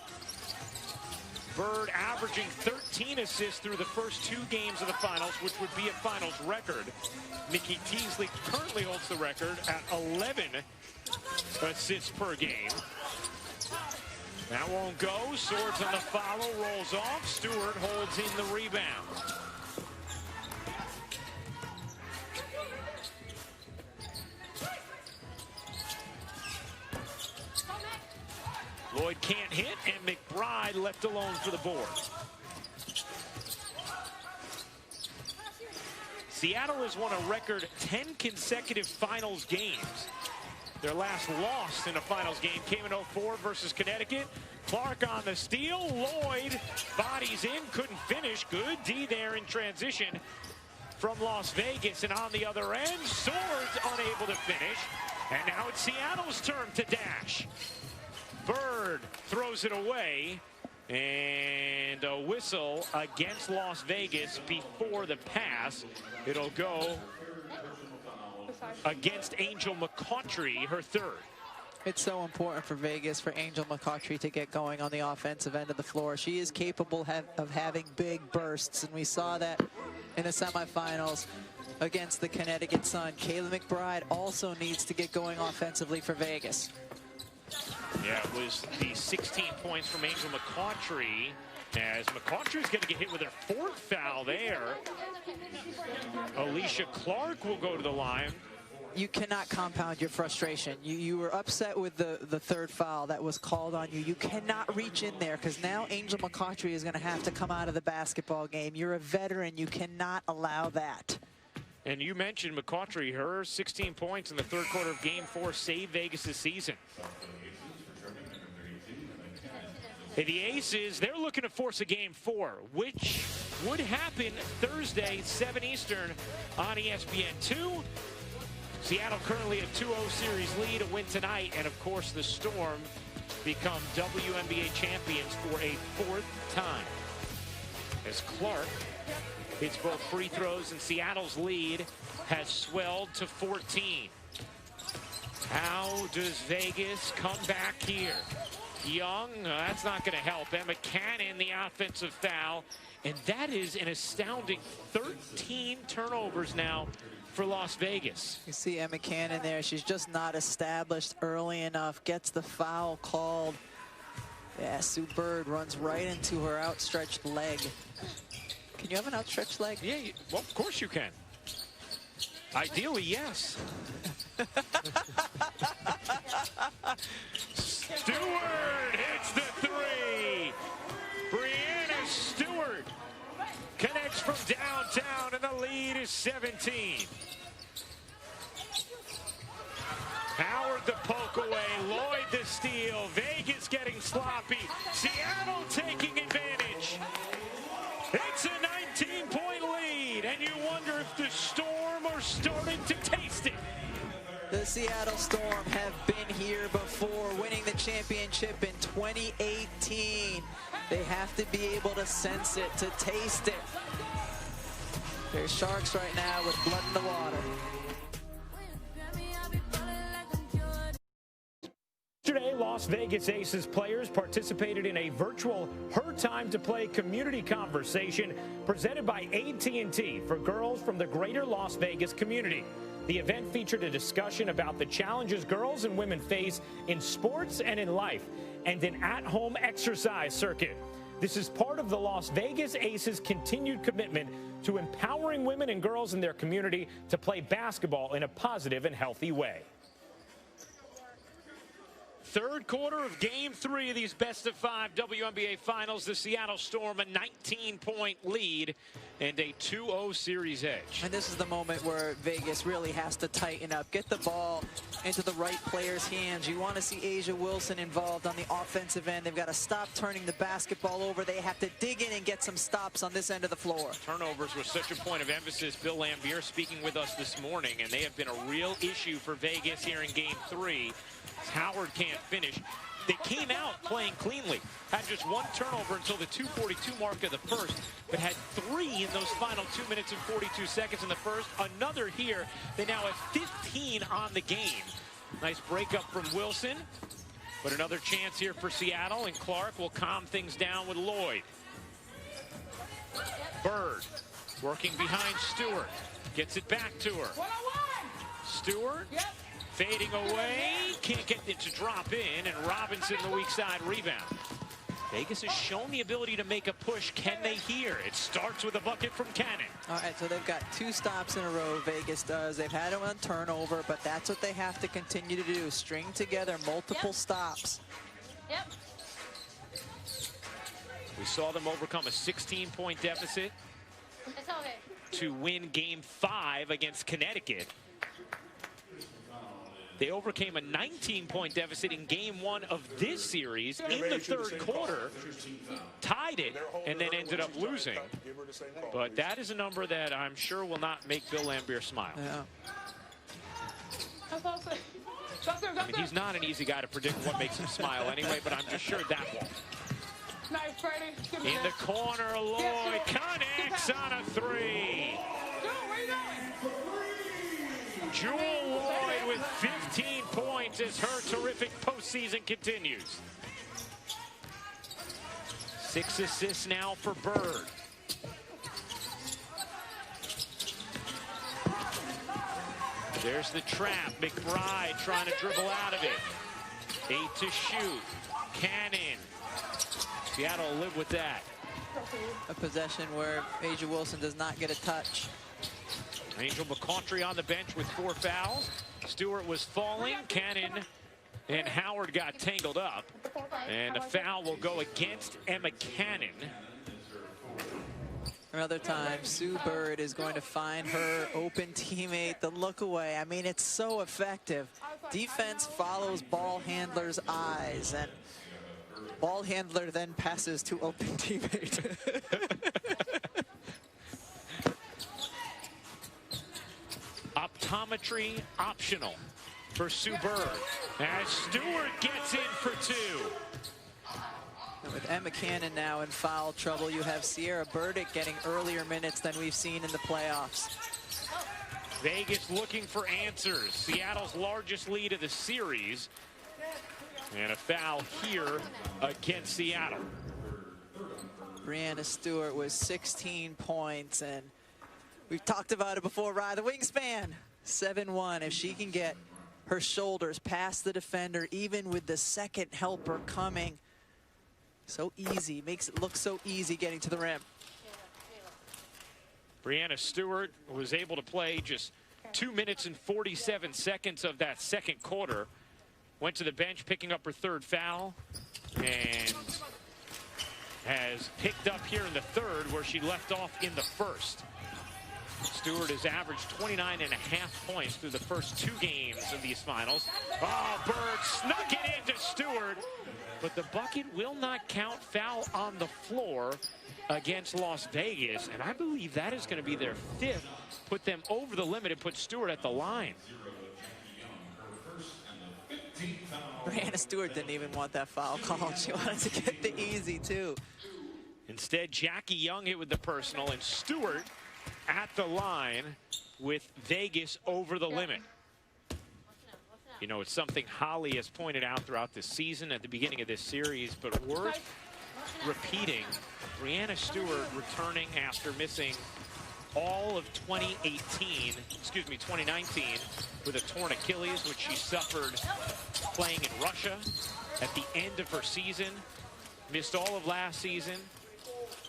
Bird averaging 13 assists through the first 2 games of the finals, which would be a finals record. Nikki Teasley currently holds the record at 11 assists per game. That won't go. Swords on the follow, rolls off. Stewart holds in the rebound. Loyd can't hit, and McBride left alone for the board. Seattle has won a record 10 consecutive finals games. Their last loss in a finals game came in 04 versus Connecticut. Clark on the steal. Loyd bodies in, couldn't finish. Good D there in transition from Las Vegas. And on the other end, Swords unable to finish. And now it's Seattle's turn to dash. Bird throws it away, and a whistle against Las Vegas before the pass. It'll go against Angel McCoughtry, her third.
It's so important for Vegas, for Angel McCoughtry to get going on the offensive end of the floor. She is capable of having big bursts, and we saw that in the semifinals against the Connecticut Sun. Kayla McBride also needs to get going offensively for Vegas.
Yeah, it was the 16 points from Angel McCoughtry, as McCoughtry's going to get hit with her 4th foul there. Alicia Clark will go to the line
you cannot compound your frustration. You were upset with the third foul that was called on you. You cannot reach in there because now Angel McCautry is going to have to come out of the basketball game. You're a veteran. You cannot allow that.
And you mentioned McCautry, her 16 points in the third quarter of Game 4 saved Vegas' season. And the Aces, they're looking to force a Game 4, which would happen Thursday, 7 Eastern on ESPN2. Seattle currently a 2-0 series lead, a win tonight, and of course the Storm become WNBA champions for a 4th time. As Clark hits both free throws, and Seattle's lead has swelled to 14. How does Vegas come back here? Young, that's not going to help. Emma Cannon, the offensive foul, and that is an astounding 13 turnovers now for Las Vegas.
You see Emma Cannon there. She's just not established early enough. Gets the foul called. Yeah, Sue Bird runs right into her outstretched leg. Can you have an outstretched leg?
Yeah, well, of course you can. Ideally, yes. Stewart hits the three. Brianna Stewart connects from downtown, and the lead is 17. Howard the poke away, Lloyd the steal, Vegas getting sloppy, Seattle taking advantage. It's a 19-point lead, and you wonder if the Storm are starting to taste it.
The Seattle Storm have been here before, winning the championship in 2018. They have to be able to sense it, to taste it. They're Sharks right now with blood in the water.
Yesterday, Las Vegas Aces players participated in a virtual Her Time to Play community conversation presented by AT&T for girls from the greater Las Vegas community. The event featured a discussion about the challenges girls and women face in sports and in life, and an at-home exercise circuit. This is part of the Las Vegas Aces' continued commitment to empowering women and girls in their community to play basketball in a positive and healthy way. Third quarter of Game 3 of these best-of-5 WNBA Finals. The Seattle Storm a 19-point lead and a 2-0 series edge.
And this is the moment where Vegas really has to tighten up, get the ball into the right players' hands. You want to see Asia Wilson involved on the offensive end. They've got to stop turning the basketball over. They have to dig in and get some stops on this end of the floor.
Turnovers were such a point of emphasis. Bill Lambier speaking with us this morning, and they have been a real issue for Vegas here in Game 3. Howard can't finish. They came out playing cleanly, had just one turnover until the 2:42 mark of the first, but had 3 in those final 2 minutes and 42 seconds in the first. Another here. They now have 15 on the game. Nice breakup from Wilson, but another chance here for Seattle, and Clark will calm things down with Lloyd. Bird working behind Stewart, gets it back to her. Stewart. Fading away, can't get it to drop in, and Robinson the weak side rebound. Vegas has shown the ability to make a push. Can they here? It starts with a bucket from Cannon.
All right, so they've got 2 stops in a row, Vegas does. They've had one turnover, but that's what they have to continue to do, string together multiple stops.
Yep.
We saw them overcome a 16-point deficit to win Game 5 against Connecticut. They overcame a 19-point deficit in Game 1 of this series in the third quarter, tied it, and then ended up losing. But that is a number that I'm sure will not make Bill Lambier smile.
Yeah.
I mean, he's not an easy guy to predict what makes him smile anyway, but I'm just sure that won't. In the corner, Lloyd connects on a 3. Jewel Lloyd with 15 points as her terrific postseason continues. 6 assists now for Bird. There's the trap. McBride trying to dribble out of it. 8 to shoot. Cannon. Seattle will live with that.
A possession where Asia Wilson does not get a touch.
Angel McCautry on the bench with 4 fouls. Stewart was falling. Cannon and Howard got tangled up. And the foul will go against Emma Cannon.
Another time, Sue Bird is going to find her open teammate the look away. I mean, it's so effective. Defense follows ball handler's eyes, and ball handler then passes to open teammate.
Optometry optional for Sue Bird as Stewart gets in for 2.
With Emma Cannon now in foul trouble, you have Sierra Burdick getting earlier minutes than we've seen in the playoffs.
Vegas looking for answers. Seattle's largest lead of the series. And a foul here against Seattle.
Brianna Stewart was 16 points, and we've talked about it before, Ryan. The wingspan, 7'1". If she can get her shoulders past the defender, even with the second helper coming, so easy, makes it look so easy getting to the rim.
Brianna Stewart was able to play just 2 minutes and 47 seconds of that second quarter. Went to the bench picking up her 3rd foul and has picked up here in the 3rd where she left off in the 1st. Stewart has averaged 29.5 points through the first 2 games of these finals. Oh, Bird snuck it into Stewart, but the bucket will not count. Foul on the floor against Las Vegas, and I believe that is going to be their 5th. Put them over the limit and put Stewart at the line.
Brianna Stewart didn't even want that foul call. She wanted to get the easy, too.
Instead, Jackie Young hit with the personal, and Stewart at the line with Vegas over the limit. You know, it's something Holly has pointed out throughout this season at the beginning of this series, but worth repeating. Brianna Stewart returning after missing all of 2019 with a torn Achilles, which she suffered playing in Russia at the end of her season. Missed all of last season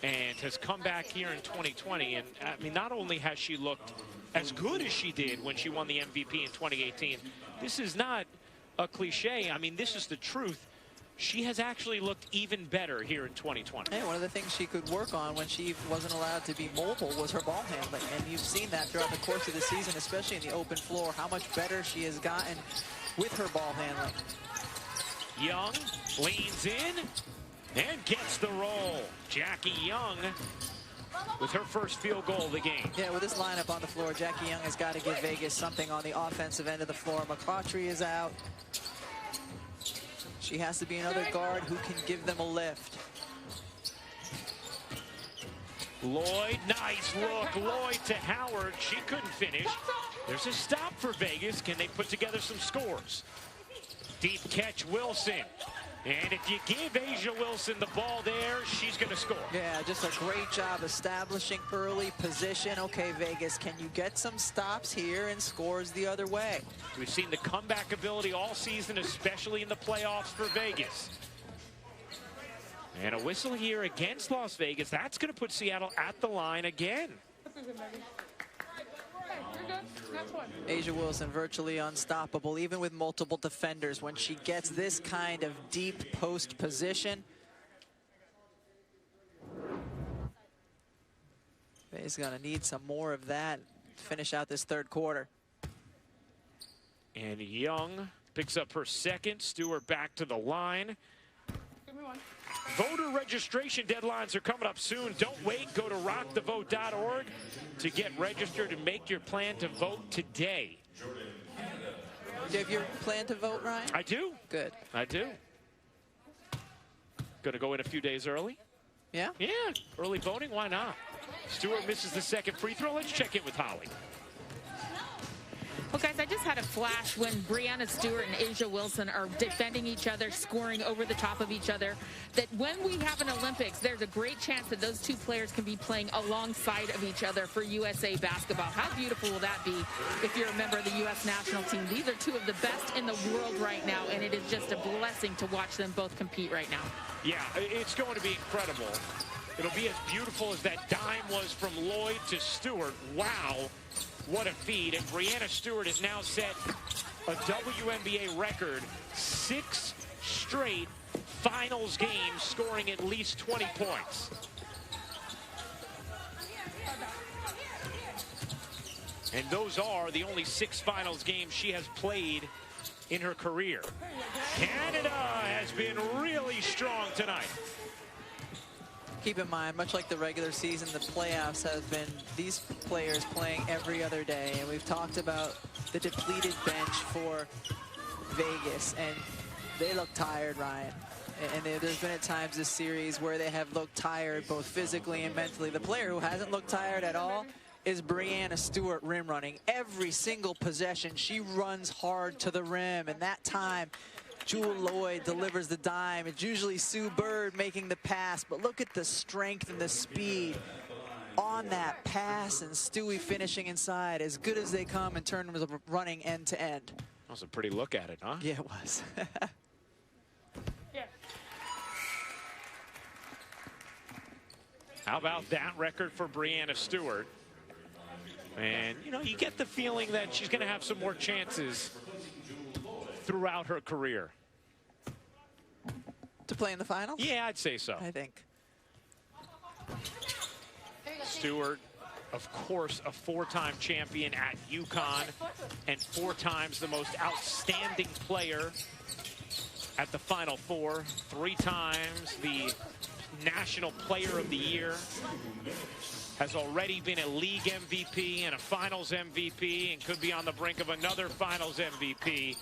and has come back here in 2020. And I mean, not only has she looked as good as she did when she won the MVP in 2018, this is not a cliche. I mean, this is the truth. She has actually looked even better here in 2020.
Hey, one of the things she could work on when she wasn't allowed to be mobile was her ball handling. And you've seen that throughout the course of the season, especially in the open floor, how much better she has gotten with her ball handling.
Young leans in and gets the roll. Jackie Young with her first field goal of the game.
Yeah, with this lineup on the floor, Jackie Young has got to give Vegas something on the offensive end of the floor. McCautry is out. She has to be another guard who can give them a lift.
Lloyd, nice look. Lloyd to Howard. She couldn't finish. There's a stop for Vegas. Can they put together some scores? Deep catch, Wilson. And if you give Asia Wilson the ball there, she's going to score.
Yeah, just a great job establishing early position. Okay, Vegas, can you get some stops here and scores the other way?
We've seen the comeback ability all season, especially in the playoffs for Vegas. And a whistle here against Las Vegas. That's going to put Seattle at the line again.
Asia Wilson virtually unstoppable, even with multiple defenders. When she gets this kind of deep post position, Faye's going to need some more of that to finish out this third quarter.
And Young picks up her second. Stewart back to the line. Voter registration deadlines are coming up soon. Don't wait. Go to rockthevote.org to get registered and make your plan to vote today.
Do you have your plan to vote, Ryan?
I do.
Good.
I do. Going to go in a few days early.
Yeah?
Yeah. Early voting. Why not? Stewart misses the second free throw. Let's check in with Holly.
Well, guys, I just had a flash when Brianna Stewart and Asia Wilson are defending each other, scoring over the top of each other, that when we have an Olympics, there's a great chance that those two players can be playing alongside of each other for USA basketball. How beautiful will that be if you're a member of the U.S. national team? These are two of the best in the world right now, and it is just a blessing to watch them both compete right now.
Yeah, it's going to be incredible. It'll be as beautiful as that dime was from Lloyd to Stewart. Wow. What a feed. And Breanna Stewart has now set a WNBA record, 6 straight finals games scoring at least 20 points. And those are the only 6 finals games she has played in her career. Canada has been really strong tonight.
Keep in mind, much like the regular season, the playoffs have been these players playing every other day. And we've talked about the depleted bench for Vegas, and they look tired, Ryan. And there's been at times this series where they have looked tired, both physically and mentally. The player who hasn't looked tired at all is Breanna Stewart rim running. Every single possession, she runs hard to the rim, and that time, Jewel Lloyd delivers the dime. It's usually Sue Bird making the pass, but look at the strength and the speed on that pass, and Stewie finishing inside as good as they come in terms of running end to end.
That was a pretty look at it, huh?
Yeah, it was.
How about that record for Breanna Stewart? And, you know, you get the feeling that she's going to have some more chances throughout her career.
To play in the finals?
Yeah, I'd say so.
I think.
Stewart, of course, a 4-time champion at UConn and 4 times the most outstanding player at the Final Four. 3 times the National Player of the Year. Has already been a league MVP and a finals MVP and could be on the brink of another finals MVP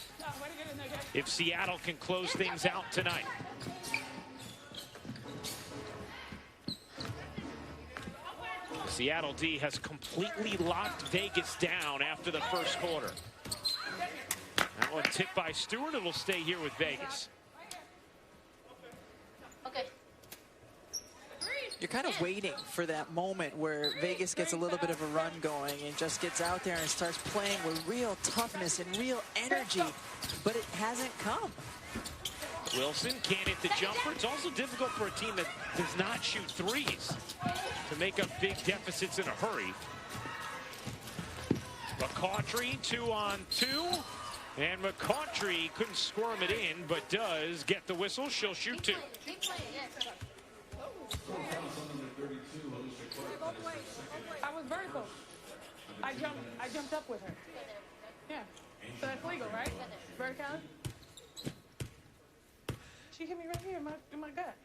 if Seattle can close things out tonight. Seattle D has completely locked Vegas down after the first quarter. That one tipped by Stewart. It'll stay here with Vegas.
You're kind of waiting for that moment where Vegas gets a little bit of a run going and just gets out there and starts playing with real toughness and real energy, but it hasn't come.
Wilson can't hit the jumper. It's also difficult for a team that does not shoot threes to make up big deficits in a hurry. McCautry 2-on-2, and McCautry couldn't squirm it in, but does get the whistle. She'll shoot 2.
I was vertical. I jumped up with her. Yeah. So that's legal, right? Verticality? She hit me right here in my gut.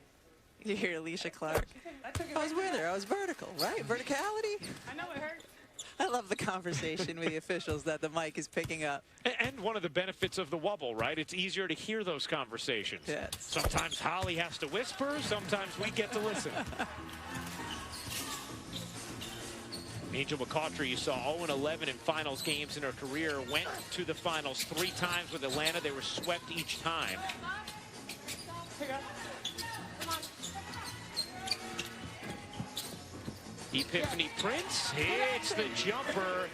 You hear Alicia Clark? I was with her. I was vertical, right? Verticality?
I know it hurt.
I love the conversation with the officials that the mic is picking up.
And one of the benefits of the wobble, right? It's easier to hear those conversations.
Yes.
Sometimes Holly has to whisper. Sometimes we get to listen. Angel McCautry, you saw 0-11 in finals games in her career, went to the finals 3 times with Atlanta. They were swept each time. Epiphany Prince hits the jumper.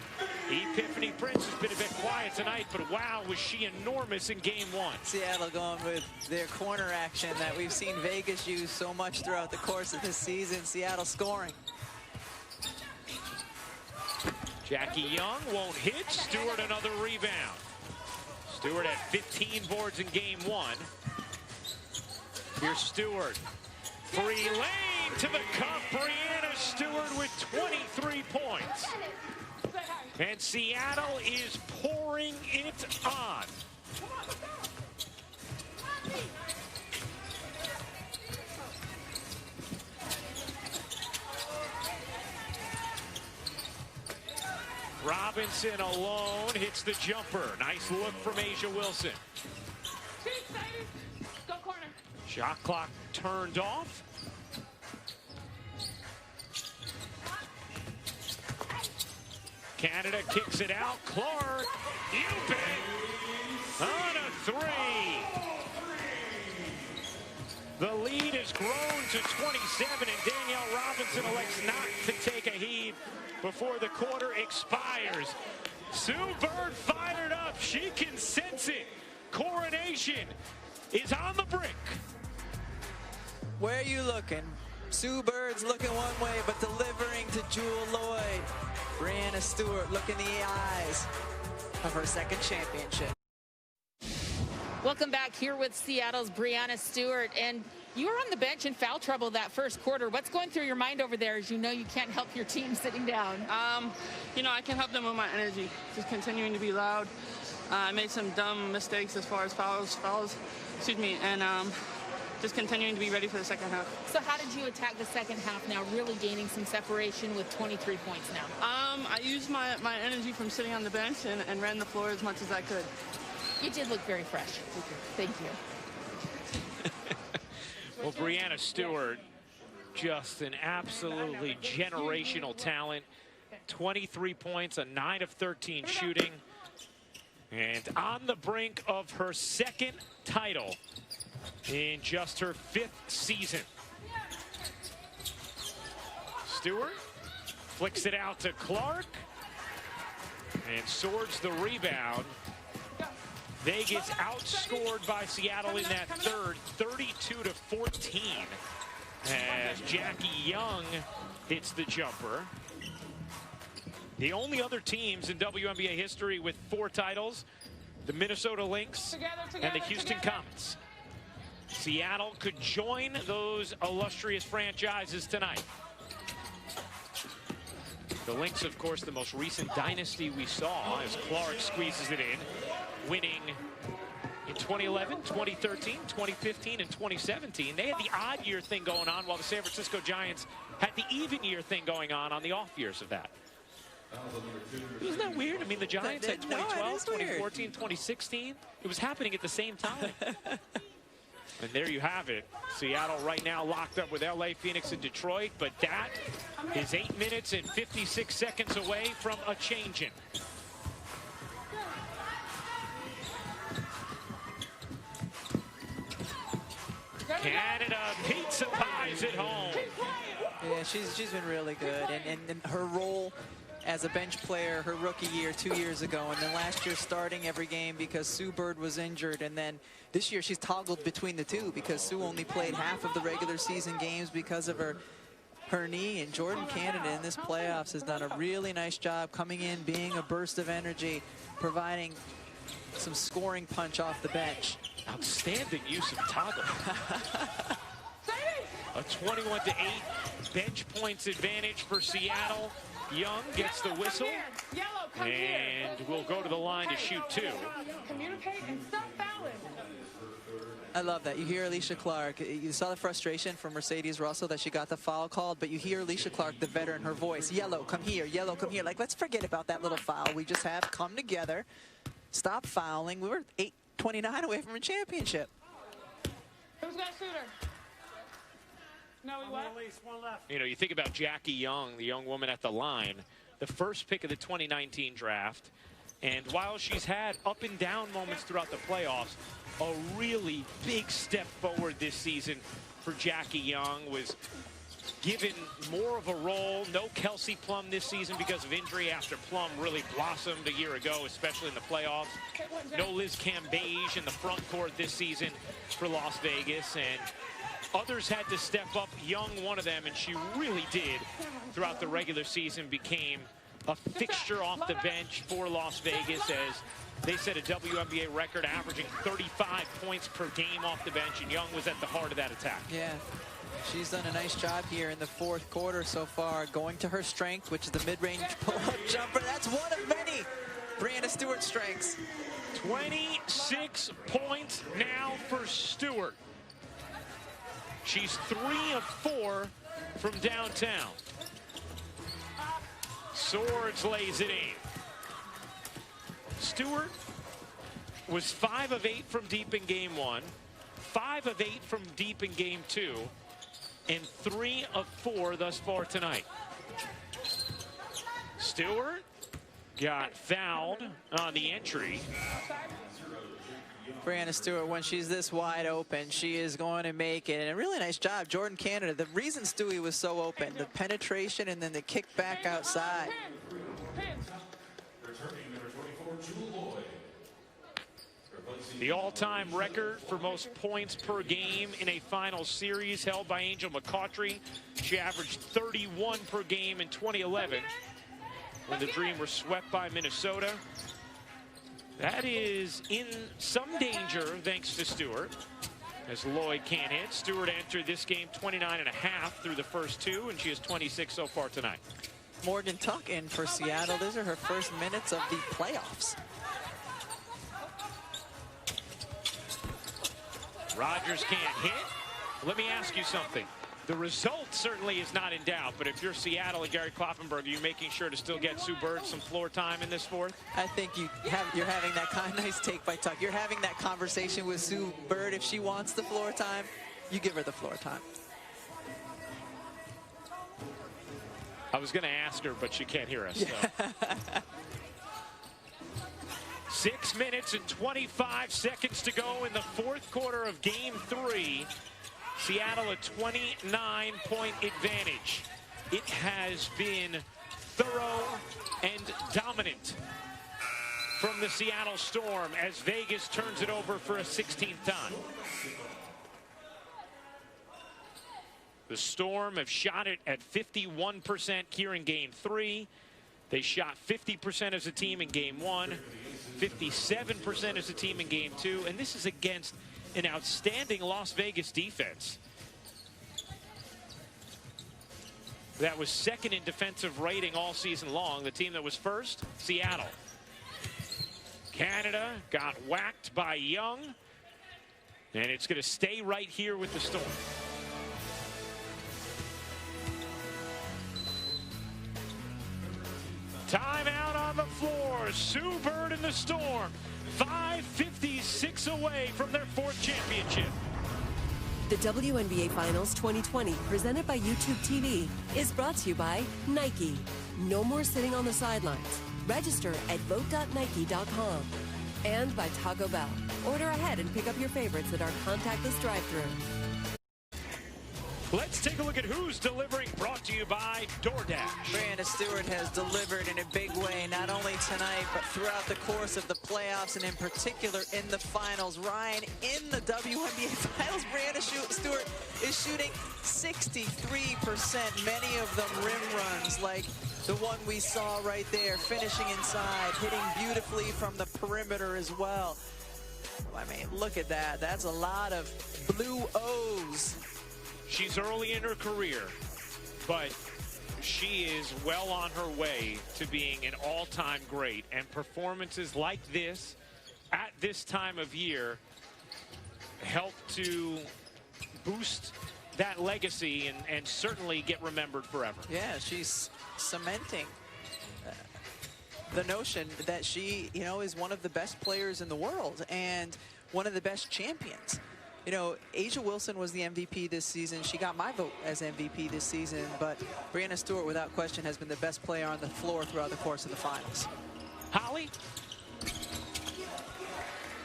Epiphany Prince has been a bit quiet tonight, but wow, was she enormous in game 1.
Seattle going with their corner action that we've seen Vegas use so much throughout the course of this season. Seattle scoring.
Jackie Young won't hit. Stewart another rebound. Stewart had 15 boards in game 1. Here's Stewart. Free lane to the cup. Breanna Stewart with 23 points. And Seattle is pouring it on. Robinson alone hits the jumper. Nice look from Asia Wilson.
Go corner.
Shot clock turned off. Canada kicks it out. Clark, Eubank on a 3. The lead has grown to 27, and Danielle Robinson elects not to take a heed before the quarter expires. Sue Bird fired up. She can sense it. Coronation is on the brink.
Where are you looking? Sue Bird's looking one way, but delivering to Jewel Lloyd. Brianna Stewart looking in the eyes of her second championship.
Welcome back here with Seattle's Brianna Stewart. And you were on the bench in foul trouble that first quarter. What's going through your mind over there as you know you can't help your team sitting down?
You know, I can help them with my energy, just continuing to be loud. I made some dumb mistakes as far as fouls, excuse me, and just continuing to be ready for the second half.
So how did you attack the second half now, really gaining some separation with 23 points now?
I used my energy from sitting on the bench and ran the floor as much as I could.
You did look very fresh. Thank you.
Well, Brianna Stewart, just an absolutely generational talent. 23 points, a 9 of 13 shooting. And on the brink of her second title in just her 5th season. Stewart flicks it out to Clark and swords the rebound. Vegas outscored by Seattle in that third, 32-14, as Jackie Young hits the jumper. The only other teams in WNBA history with 4 titles, the Minnesota Lynx and the Houston Comets. Seattle could join those illustrious franchises tonight. The Lynx, of course, the most recent dynasty we saw as Clark squeezes it in, winning in 2011, 2013, 2015, and 2017. They had the odd year thing going on while the San Francisco Giants had the even year thing going on the off years of that. Isn't that weird? I mean, the Giants had 2012, 2014, 2016. It was happening at the same time. And there you have it. Seattle right now locked up with LA, Phoenix, and Detroit, but that is 8 minutes and 56 seconds away from a change-in. Canada pizza pies at home.
Yeah, she's been really good, and her role as a bench player her rookie year 2 years ago, and then last year starting every game because Sue Bird was injured, and then this year she's toggled between the two because Sue only played half of the regular season games because of her knee, and Jordan Canada in this playoffs has done a really nice job coming in, being a burst of energy, providing some scoring punch off the bench.
Outstanding use of toggle. A 21-8 bench points advantage for Seattle. Young gets the whistle, and we'll go to the line to shoot 2.
Communicate and stop fouling.
I love that. You hear Alicia Clark. You saw the frustration from Mercedes Russell that she got the foul called, but you hear Alicia Clark, the veteran, her voice, yellow, come here, yellow, come here. Like, let's forget about that little foul. We just have come together, stop fouling. We were 8-29 away from a championship.
Who's got shooter? No, we what?
You know, you think about Jackie Young, the young woman at the line, the first pick of the 2019 draft. And while she's had up and down moments throughout the playoffs, a really big step forward this season for Jackie Young, was given more of a role. No Kelsey Plum this season because of injury after Plum really blossomed a year ago, especially in the playoffs. No Liz Cambage in the front court this season for Las Vegas, and others had to step up. Young, one of them, and she really did throughout the regular season, became a fixture off the bench for Las Vegas, as they set a WNBA record averaging 35 points per game off the bench, and Young was at the heart of that attack.
Yeah, she's done a nice job here in the 4th quarter so far, going to her strength, which is the mid-range pull-up jumper. That's one of many Brianna Stewart strengths.
26 points now for Stewart. She's 3 of 4 from downtown. Swords lays it in. Stewart was 5 of 8 from deep in game 1, 5 of 8 from deep in game 2, and 3 of 4 thus far tonight. Stewart got fouled on the entry.
Brianna Stewart, when she's this wide open, she is going to make it. And a really nice job, Jordan Canada. The reason Stewie was so open, the penetration and then the kick back outside.
The all-time record for most points per game in a final series held by Angel McCautry. She averaged 31 per game in 2011 when the Dream were swept by Minnesota. That is in some danger thanks to Stewart, as Lloyd can't hit. Stewart entered this game 29.5 through the first two, and she has 26 so far tonight.
Morgan Tuck in for Seattle. These are her first minutes of the playoffs.
Rogers can't hit. Let me ask you something. The result certainly is not in doubt, but if you're Seattle and Gary Kloppenberg, are you making sure to still get Sue Bird some floor time in this fourth?
I think you're having that nice take by Tuck. You're having that conversation with Sue Bird. If she wants the floor time, you give her the floor time.
I was going to ask her, but she can't hear us. So. 6 minutes and 25 seconds to go in the fourth quarter of Game 3. Seattle a 29-point advantage. It has been thorough and dominant from the Seattle Storm as Vegas turns it over for a 16th time. The Storm have shot it at 51% here in Game 3. They shot 50% as a team in Game 1, 57% as a team in Game 2, and this is against an outstanding Las Vegas defense that was second in defensive rating all season long. The team that was first, Seattle. Canada got whacked by Young, and it's going to stay right here with the Storm. Timeout on the floor. Sue Bird and the Storm. 5:56 away from their fourth championship.
The WNBA Finals 2020, presented by YouTube TV, is brought to you by Nike. No more sitting on the sidelines. Register at vote.nike.com. And by Taco Bell. Order ahead and pick up your favorites at our contactless drive-thru.
Let's take a look at who's delivering, brought to you by DoorDash.
Brianna Stewart has delivered in a big way, not only tonight, but throughout the course of the playoffs, and in particular in the finals. Ryan, in the WNBA Finals, Brianna Stewart is shooting 63%, many of them rim runs, like the one we saw right there, finishing inside, hitting beautifully from the perimeter as well. I mean, look at that. That's a lot of blue O's.
She's early in her career, but she is well on her way to being an all-time great. And performances like this, at this time of year, help to boost that legacy and certainly get remembered forever.
Yeah, she's cementing the notion that she, is one of the best players in the world and one of the best champions. A'ja Wilson was the MVP this season. She got my vote as MVP this season, but Brianna Stewart, without question, has been the best player on the floor throughout the course of the finals.
Holly?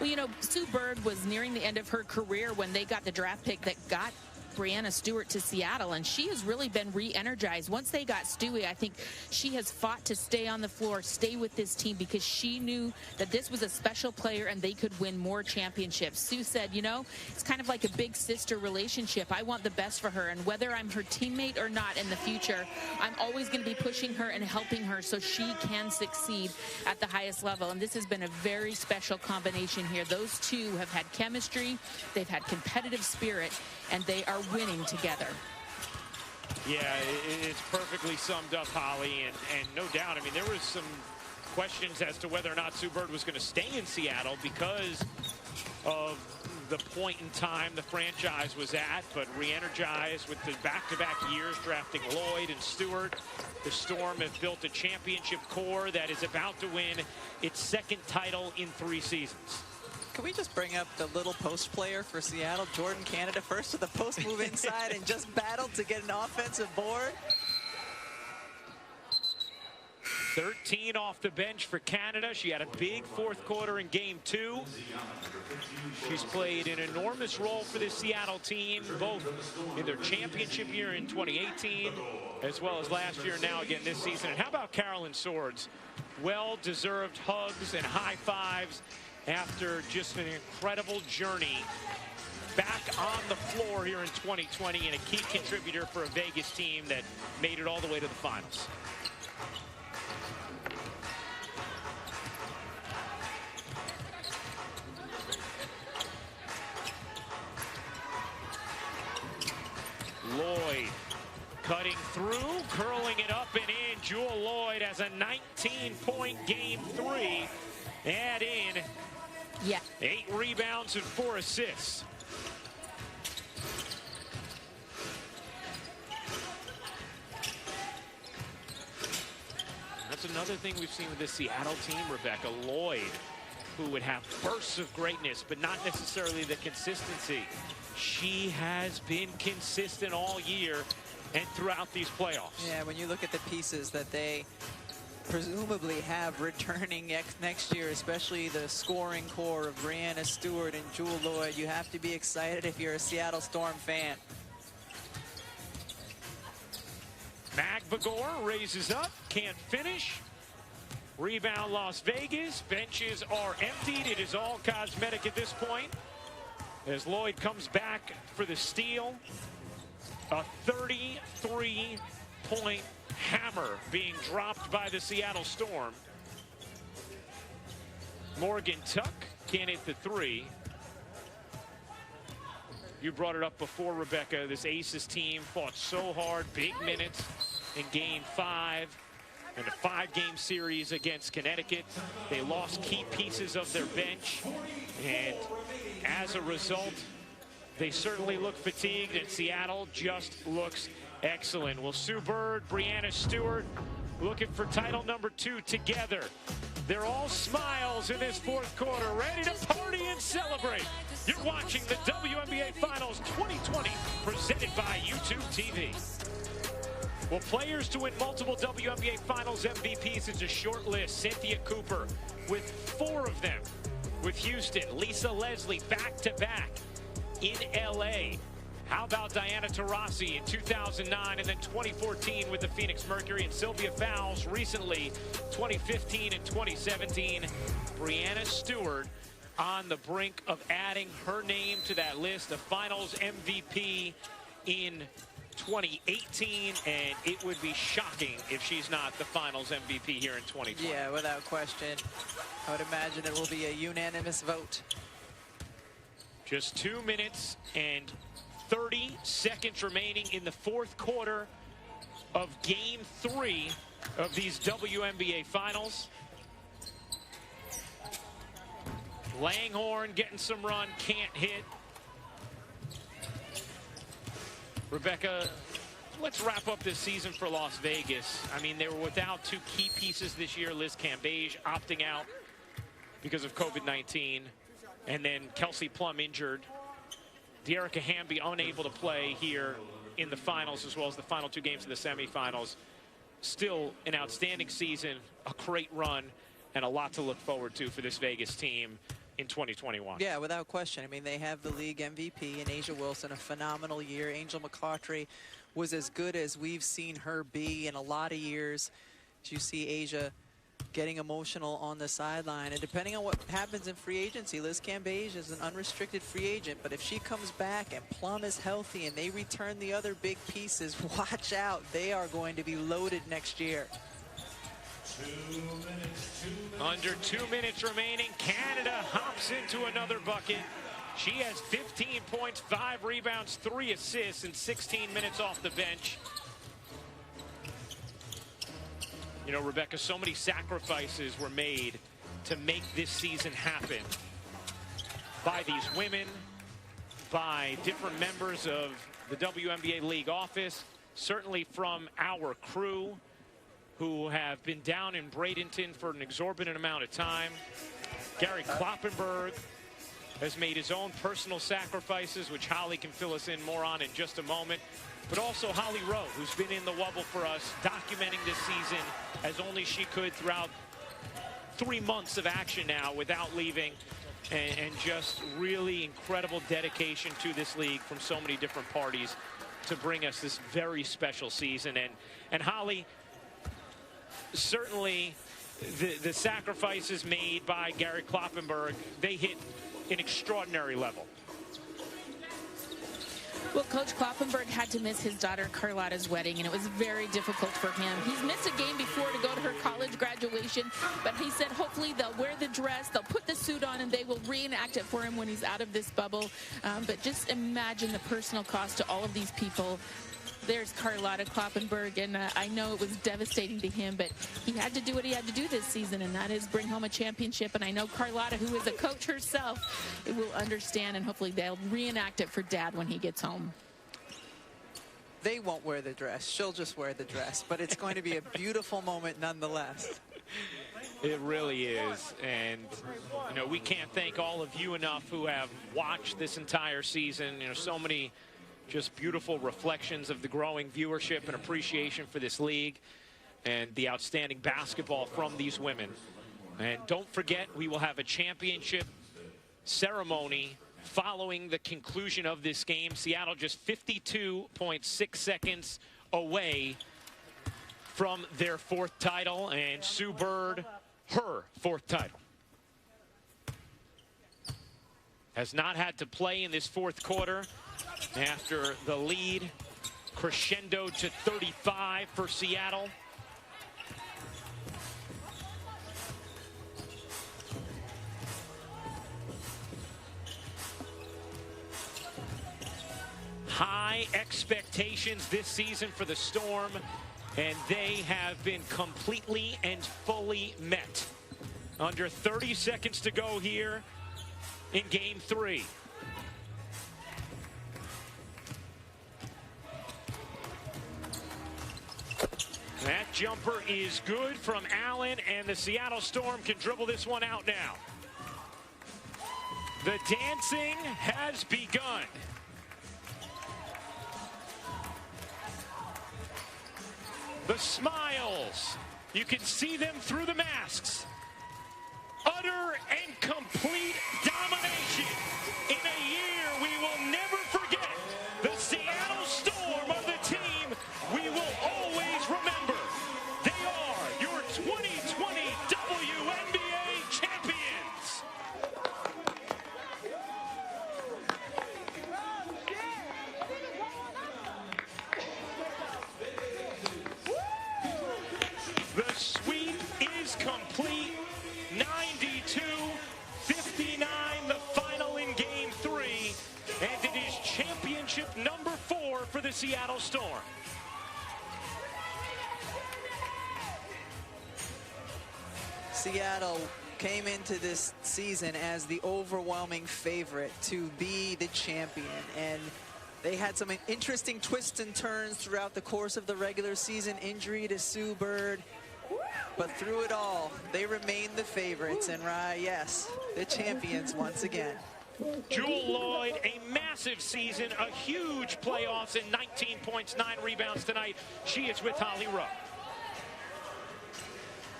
Well, Sue Bird was nearing the end of her career when they got the draft pick that got Brianna Stewart to Seattle, and she has really been re-energized. Once they got Stewie, I think she has fought to stay on the floor, stay with this team, because she knew that this was a special player and they could win more championships. Sue said, it's kind of like a big sister relationship. I want the best for her, and whether I'm her teammate or not in the future, I'm always going to be pushing her and helping her so she can succeed at the highest level. And this has been a very special combination here. Those two have had chemistry, they've had competitive spirit, and they are winning together.
Yeah, it's perfectly summed up, Holly, and no doubt. I mean, there was some questions as to whether or not Sue Bird was going to stay in Seattle because of the point in time the franchise was at, but re-energized with the back-to-back years drafting Lloyd and Stewart. The Storm have built a championship core that is about to win its second title in 3 seasons.
Can we just bring up the little post player for Seattle, Jordan Canada, first to the post move inside and just battled to get an offensive board?
13 off the bench for Canada. She had a big fourth quarter in Game 2. She's played an enormous role for this Seattle team, both in their championship year in 2018, as well as last year, now again this season. And how about Carolyn Swords? Well-deserved hugs and high fives after just an incredible journey back on the floor here in 2020 and a key contributor for a Vegas team that made it all the way to the finals. Lloyd cutting through, curling it up and in. Jewel Lloyd has a 19-point game 3. Add in 8 rebounds and 4 assists. That's another thing we've seen with this Seattle team, Rebecca. Lloyd, who would have bursts of greatness, but not necessarily the consistency. She has been consistent all year and throughout these playoffs.
Yeah, when you look at the pieces that they presumably have returning next year, especially the scoring core of Breanna Stewart and Jewel Lloyd, you have to be excited if you're a Seattle Storm fan.
Magbagor raises up, can't finish. Rebound Las Vegas. Benches are emptied. It is all cosmetic at this point, as Lloyd comes back for the steal. A 33-point hammer being dropped by the Seattle Storm. Morgan Tuck can't hit the 3. You brought it up before, Rebecca. This Aces team fought so hard, big minutes in Game 5 and a 5-game series against Connecticut. They lost key pieces of their bench, and as a result, they certainly look fatigued, and Seattle just looks excellent. Well, Sue Bird, Breanna Stewart looking for title number 2 together. They're all smiles in this fourth quarter, ready to party and celebrate. You're watching the WNBA Finals 2020, presented by YouTube TV. Well, players to win multiple WNBA Finals MVPs is a short list. Cynthia Cooper with 4 of them with Houston. Lisa Leslie back-to-back in LA. How about Diana Taurasi in 2009 and then 2014 with the Phoenix Mercury, and Sylvia Fowles recently 2015 and 2017. Breanna Stewart on the brink of adding her name to that list, of Finals MVP in 2018, and it would be shocking if she's not the Finals MVP here in 2020.
Yeah, without question. I would imagine it will be a unanimous vote.
Just 2 minutes and 30 seconds remaining in the fourth quarter of Game 3 of these WNBA Finals. Langhorne getting some run, can't hit. Rebecca, let's wrap up this season for Las Vegas. I mean, they were without 2 key pieces this year. Liz Cambage opting out because of COVID-19. And then Kelsey Plum injured. Dearica Hamby unable to play here in the finals, as well as the final 2 games of the semifinals. Still an outstanding season, a great run, and a lot to look forward to for this Vegas team in 2021.
Yeah, without question. I mean, they have the league MVP in Asia Wilson, a phenomenal year. Angel McCoughtry was as good as we've seen her be in a lot of years. As you see Asia getting emotional on the sideline, and depending on what happens in free agency, Liz Cambage is an unrestricted free agent, but if she comes back and Plum is healthy and they return the other big pieces, watch out, they are going to be loaded next year.
2 minutes. Under 2 minutes remaining, Canada hops into another bucket. She has 15 points, 5 rebounds, 3 assists in 16 minutes off the bench. You know, Rebecca, so many sacrifices were made to make this season happen by these women, by different members of the WNBA League office, certainly from our crew, who have been down in Bradenton for an exorbitant amount of time. Gary Kloppenberg has made his own personal sacrifices, which Holly can fill us in more on in just a moment. But also Holly Rowe, who's been in the Wubble for us, documenting this season as only she could throughout 3 months of action now without leaving. And just really incredible dedication to this league from so many different parties to bring us this very special season. And Holly, certainly the sacrifices made by Gary Kloppenberg, they hit an extraordinary level.
Well, Coach Kloppenberg had to miss his daughter Carlotta's wedding, and it was very difficult for him. He's missed a game before to go to her college graduation, but he said hopefully they'll wear the dress, they'll put the suit on, and they will reenact it for him when he's out of this bubble. But just imagine the personal cost to all of these people. There's Carlotta Kloppenberg, and I know it was devastating to him, but he had to do what he had to do this season, and that is bring home a championship. And I know Carlotta, who is a coach herself, will understand, and hopefully they'll reenact it for Dad when he gets home.
They won't wear the dress. She'll just wear the dress, but it's going to be a beautiful moment nonetheless.
It really is. And, you know, we can't thank all of you enough who have watched this entire season. You know, so many just beautiful reflections of the growing viewership and appreciation for this league and the outstanding basketball from these women. And don't forget, we will have a championship ceremony following the conclusion of this game. Seattle just 52.6 seconds away from their 4th title, and Sue Bird, her 4th title. Has not had to play in this 4th quarter after the lead crescendoed to 35 for Seattle. High expectations this season for the Storm, and they have been completely and fully met. Under 30 seconds to go here in Game 3. That jumper is good from Allen, and the Seattle Storm can dribble this one out now. The dancing has begun. The smiles, you can see them through the masks. Utter and complete domination in a year we will never forget. The Seattle Storm are the team we will always remember. They are your 2020 WNBA champions. The sweep is complete. 92-59, the final in Game 3, and it is championship number 4 for the Seattle Storm.
Seattle came into this season as the overwhelming favorite to be the champion, and they had some interesting twists and turns throughout the course of the regular season. Injury to Sue Bird, but through it all, they remained the favorites, and yes, the champions once again.
Jewel Lloyd, a massive season, a huge playoffs, and 19 points, 9 rebounds tonight. She is with Holly Rowe.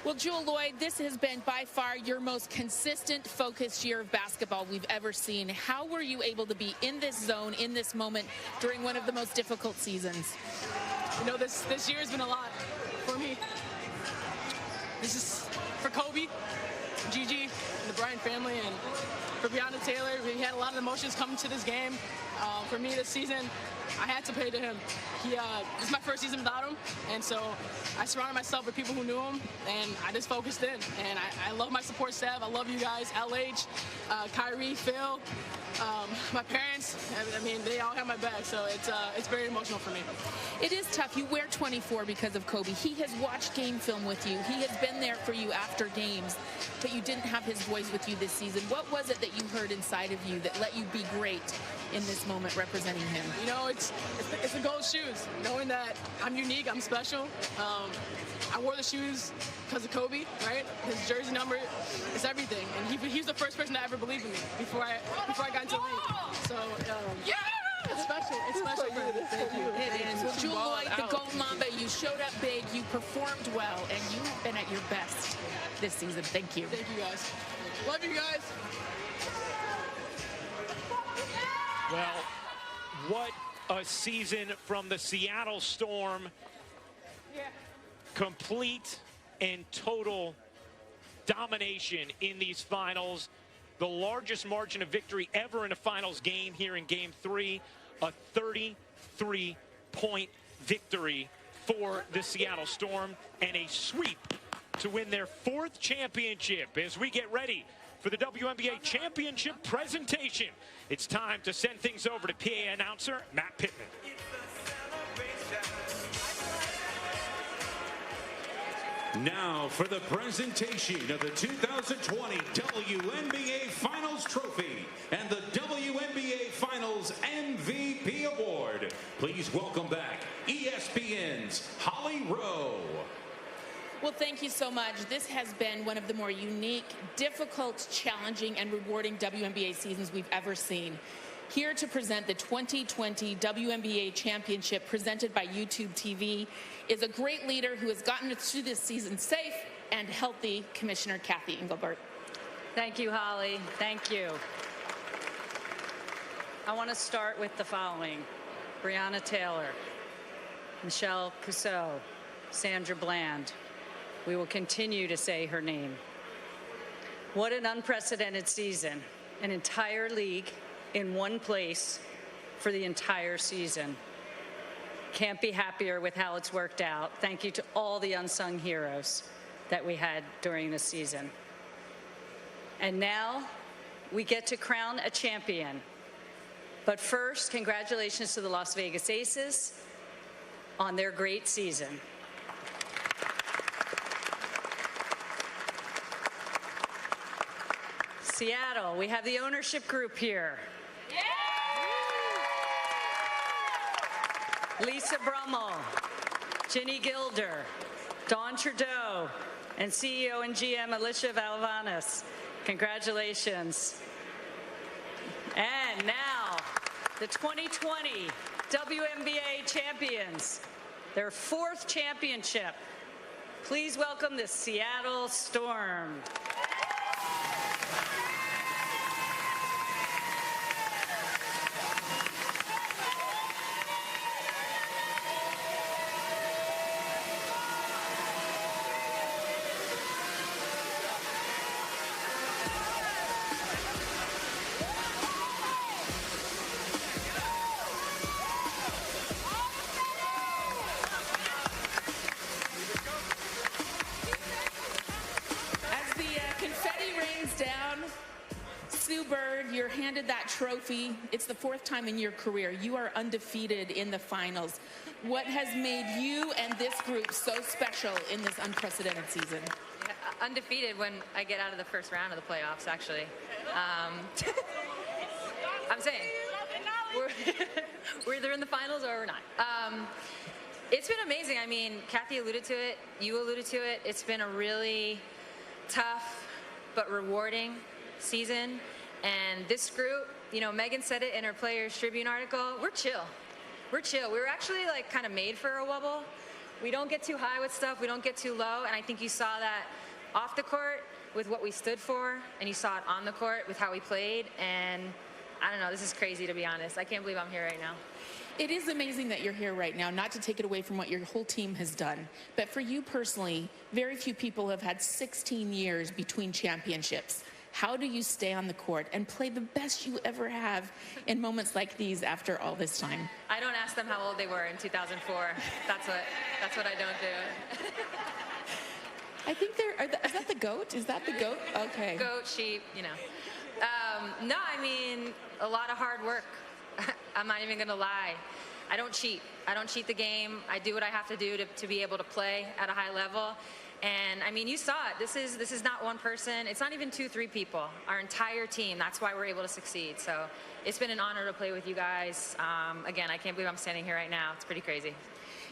Well, Jewel Lloyd, this has been by far your most consistent, focused year of basketball we've ever seen. How were you able to be in this zone, in this moment, during one of the most difficult seasons?
You know, this year has been a lot for me. This is for Kobe, Gigi, and the Bryant family, and for Breonna Taylor. We had a lot of emotions coming to this game. For me this season, I had to pay to him. This is my first season without him, and so I surrounded myself with people who knew him, and I just focused in. And I love my support staff. I love you guys, LH, Kyrie, Phil, my parents. I mean, they all have my back, so it's very emotional for me.
It is tough. You wear 24 because of Kobe. He has watched game film with you. He has been there for you after games, but you didn't have his voice with you this season. What was it that you heard inside of you that let you be great in this moment representing him?
You know, it's the gold shoes. Knowing that I'm unique, I'm special. I wore the shoes because of Kobe, right? His jersey number is everything, and he's the first person to ever believe in me before I got into the league. So it's special. It's special for me. Thank you.
It is. Well, Jewel Lloyd, the Gold Mamba, you showed up big, you performed well, and you've been at your best this season. Thank you.
Thank you, guys. Love you guys.
Well, what a season from the Seattle Storm. Complete and total domination in these finals. The largest margin of victory ever in a finals game here in Game 3. A 33-point victory for the Seattle Storm and a sweep to win their 4th championship. As we get ready for the WNBA championship presentation, it's time to send things over to PA announcer Matt Pittman.
Now for the presentation of the 2020 WNBA Finals Trophy and the WNBA Finals MVP Award. Please welcome back ESPN's Holly Rowe.
Well, thank you so much. This has been one of the more unique, difficult, challenging, and rewarding WNBA seasons we've ever seen. Here to present the 2020 WNBA Championship presented by YouTube TV is a great leader who has gotten us through this season safe and healthy, Commissioner Kathy Engelbert.
Thank you, Holly. Thank you. I want to start with the following: Breonna Taylor, Michelle Cusseau, Sandra Bland. We will continue to say her name. What an unprecedented season. An entire league in one place for the entire season. Can't be happier with how it's worked out. Thank you to all the unsung heroes that we had during the season. And now we get to crown a champion. But first, congratulations to the Las Vegas Aces on their great season. Seattle, we have the ownership group here. Lisa Brummel, Ginny Gilder, Dawn Trudeau, and CEO and GM Alicia Valavanis. Congratulations. And now, the 2020 WNBA champions, their 4th championship. Please welcome the Seattle Storm.
You're handed that trophy. It's the 4th time in your career. You are undefeated in the finals. What has made you and this group so special in this unprecedented season?
Yeah, undefeated when I get out of the first round of the playoffs, actually. I'm saying we're either in the finals or we're not. It's been amazing. I mean, Kathy alluded to it. You alluded to it. It's been a really tough but rewarding season. And this group, you know, Megan said it in her Players Tribune article, we're chill. We're chill. We were actually like kind of made for a wobble. We don't get too high with stuff. We don't get too low. And I think you saw that off the court with what we stood for, and you saw it on the court with how we played. And I don't know, this is crazy, to be honest. I can't believe I'm here right now.
It is amazing that you're here right now, not to take it away from what your whole team has done. But for you personally, very few people have had 16 years between championships. How do you stay on the court and play the best you ever have in moments like these after all this time?
I don't ask them how old they were in 2004. That's what I don't do.
I think is that the goat? Is that the goat? Okay.
Goat, sheep, you know. No, I mean, a lot of hard work. I'm not even gonna lie. I don't cheat. I don't cheat the game. I do what I have to do to be able to play at a high level. And I mean, you saw it. This is not one person. It's not even 2-3 people. Our entire team. That's why we're able to succeed. So it's been an honor to play with you guys. Again, I can't believe I'm standing here right now. It's pretty crazy.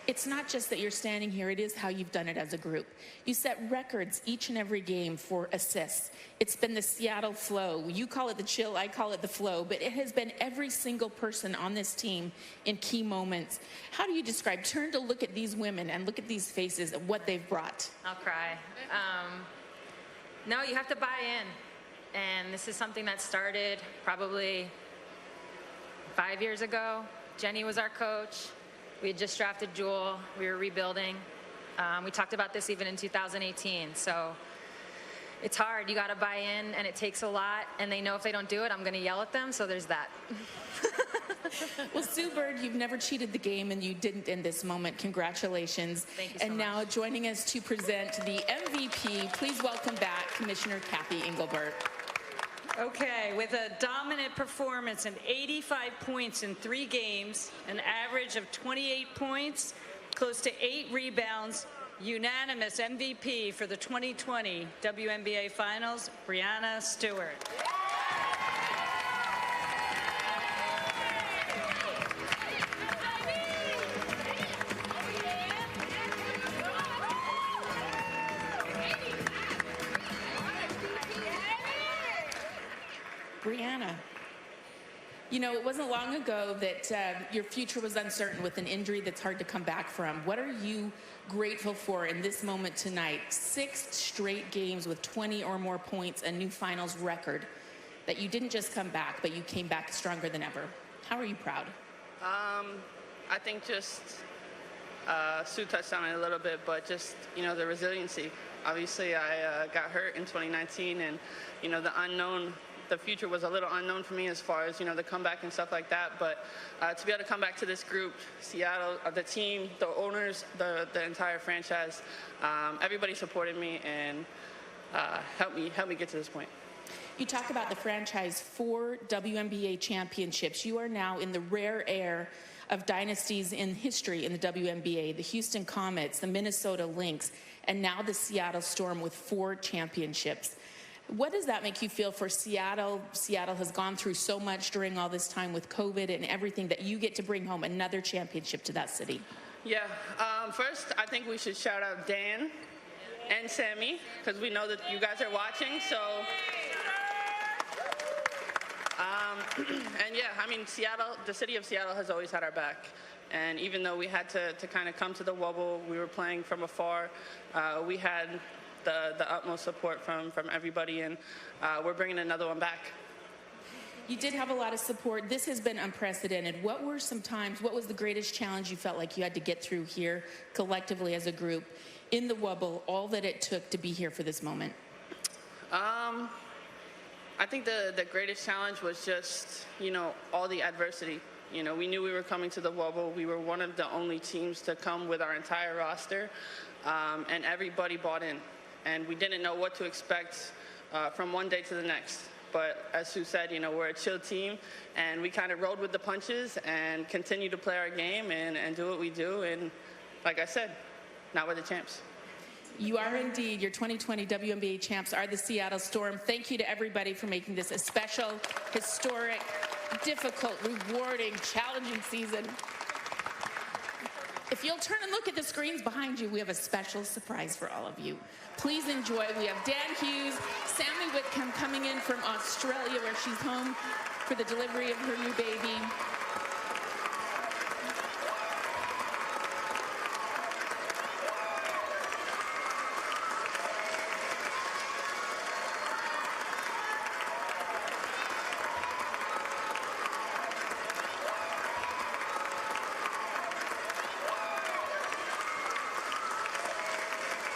It's not just that you're standing here, it is how you've done it as a group. You set records each and every game for assists. It's been the Seattle flow. You call it the chill, I call it the flow, but it has been every single person on this team in key moments. How do you describe, turn to look at these women and look at these faces of what they've brought?
I'll cry. No, you have to buy in. And this is something that started probably 5 years ago. Jenny was our coach. We had just drafted Jewel. We were rebuilding. We talked about this even in 2018. So it's hard. You got to buy in, and it takes a lot. And they know if they don't do it, I'm going to yell at them. So there's that.
Well, Sue Bird, you've never cheated the game, and you didn't in this moment. Congratulations.
Thank you so
and
much.
now joining us to present the MVP, please welcome back Commissioner Kathy Engelbert.
Okay, with a dominant performance and 85 points in 3 games, an average of 28 points, close to 8 rebounds, unanimous MVP for the 2020 WNBA Finals, Breanna Stewart.
Breanna, you know, it wasn't long ago that your future was uncertain with an injury that's hard to come back from. What are you grateful for in this moment tonight? 6 straight games with 20 or more points, a new finals record, that you didn't just come back, but you came back stronger than ever. How are you proud?
I think just Sue touched on it a little bit, but just, you know, the resiliency. Obviously, I got hurt in 2019, and, you know, the future was a little unknown for me as far as, you know, the comeback and stuff like that. But to be able to come back to this group, Seattle, the team, the owners, the entire franchise, everybody supported me and helped me get to this point.
You talk about the franchise, 4 WNBA championships. You are now in the rare air of dynasties in history in the WNBA, the Houston Comets, the Minnesota Lynx, and now the Seattle Storm with 4 championships. What does that make you feel for Seattle? Seattle has gone through so much during all this time with COVID and everything, that you get to bring home another championship to that city.
Yeah, first I think we should shout out Dan and Sammy, because we know that you guys are watching. So, and yeah, I mean, Seattle, the city of Seattle has always had our back. And even though we had to kind of come to the wobble, we were playing from afar, we had the utmost support from everybody, and we're bringing another one back.
You did have a lot of support. This has been unprecedented. What was the greatest challenge you felt like you had to get through here collectively as a group in the wobble, all that it took to be here for this moment?
I think the greatest challenge was just, you know, all the adversity. You know, we knew we were coming to the wobble. We were one of the only teams to come with our entire roster, and everybody bought in. And we didn't know what to expect from one day to the next. But as Sue said, you know, we're a chill team, and we kind of rode with the punches and continue to play our game and do what we do. And like I said, now we're the champs.
You are indeed. Your 2020 WNBA champs are the Seattle Storm. Thank you to everybody for making this a special, historic, difficult, rewarding, challenging season. If you'll turn and look at the screens behind you, we have a special surprise for all of you. Please enjoy. We have Dan Hughes, Sammy Whitcomb coming in from Australia, where she's home for the delivery of her new baby.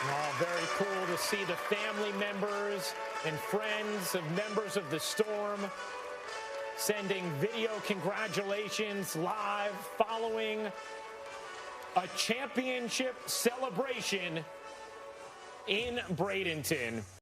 Oh, very cool to see the family members and friends of members of the Storm sending video congratulations live following a championship celebration in Bradenton.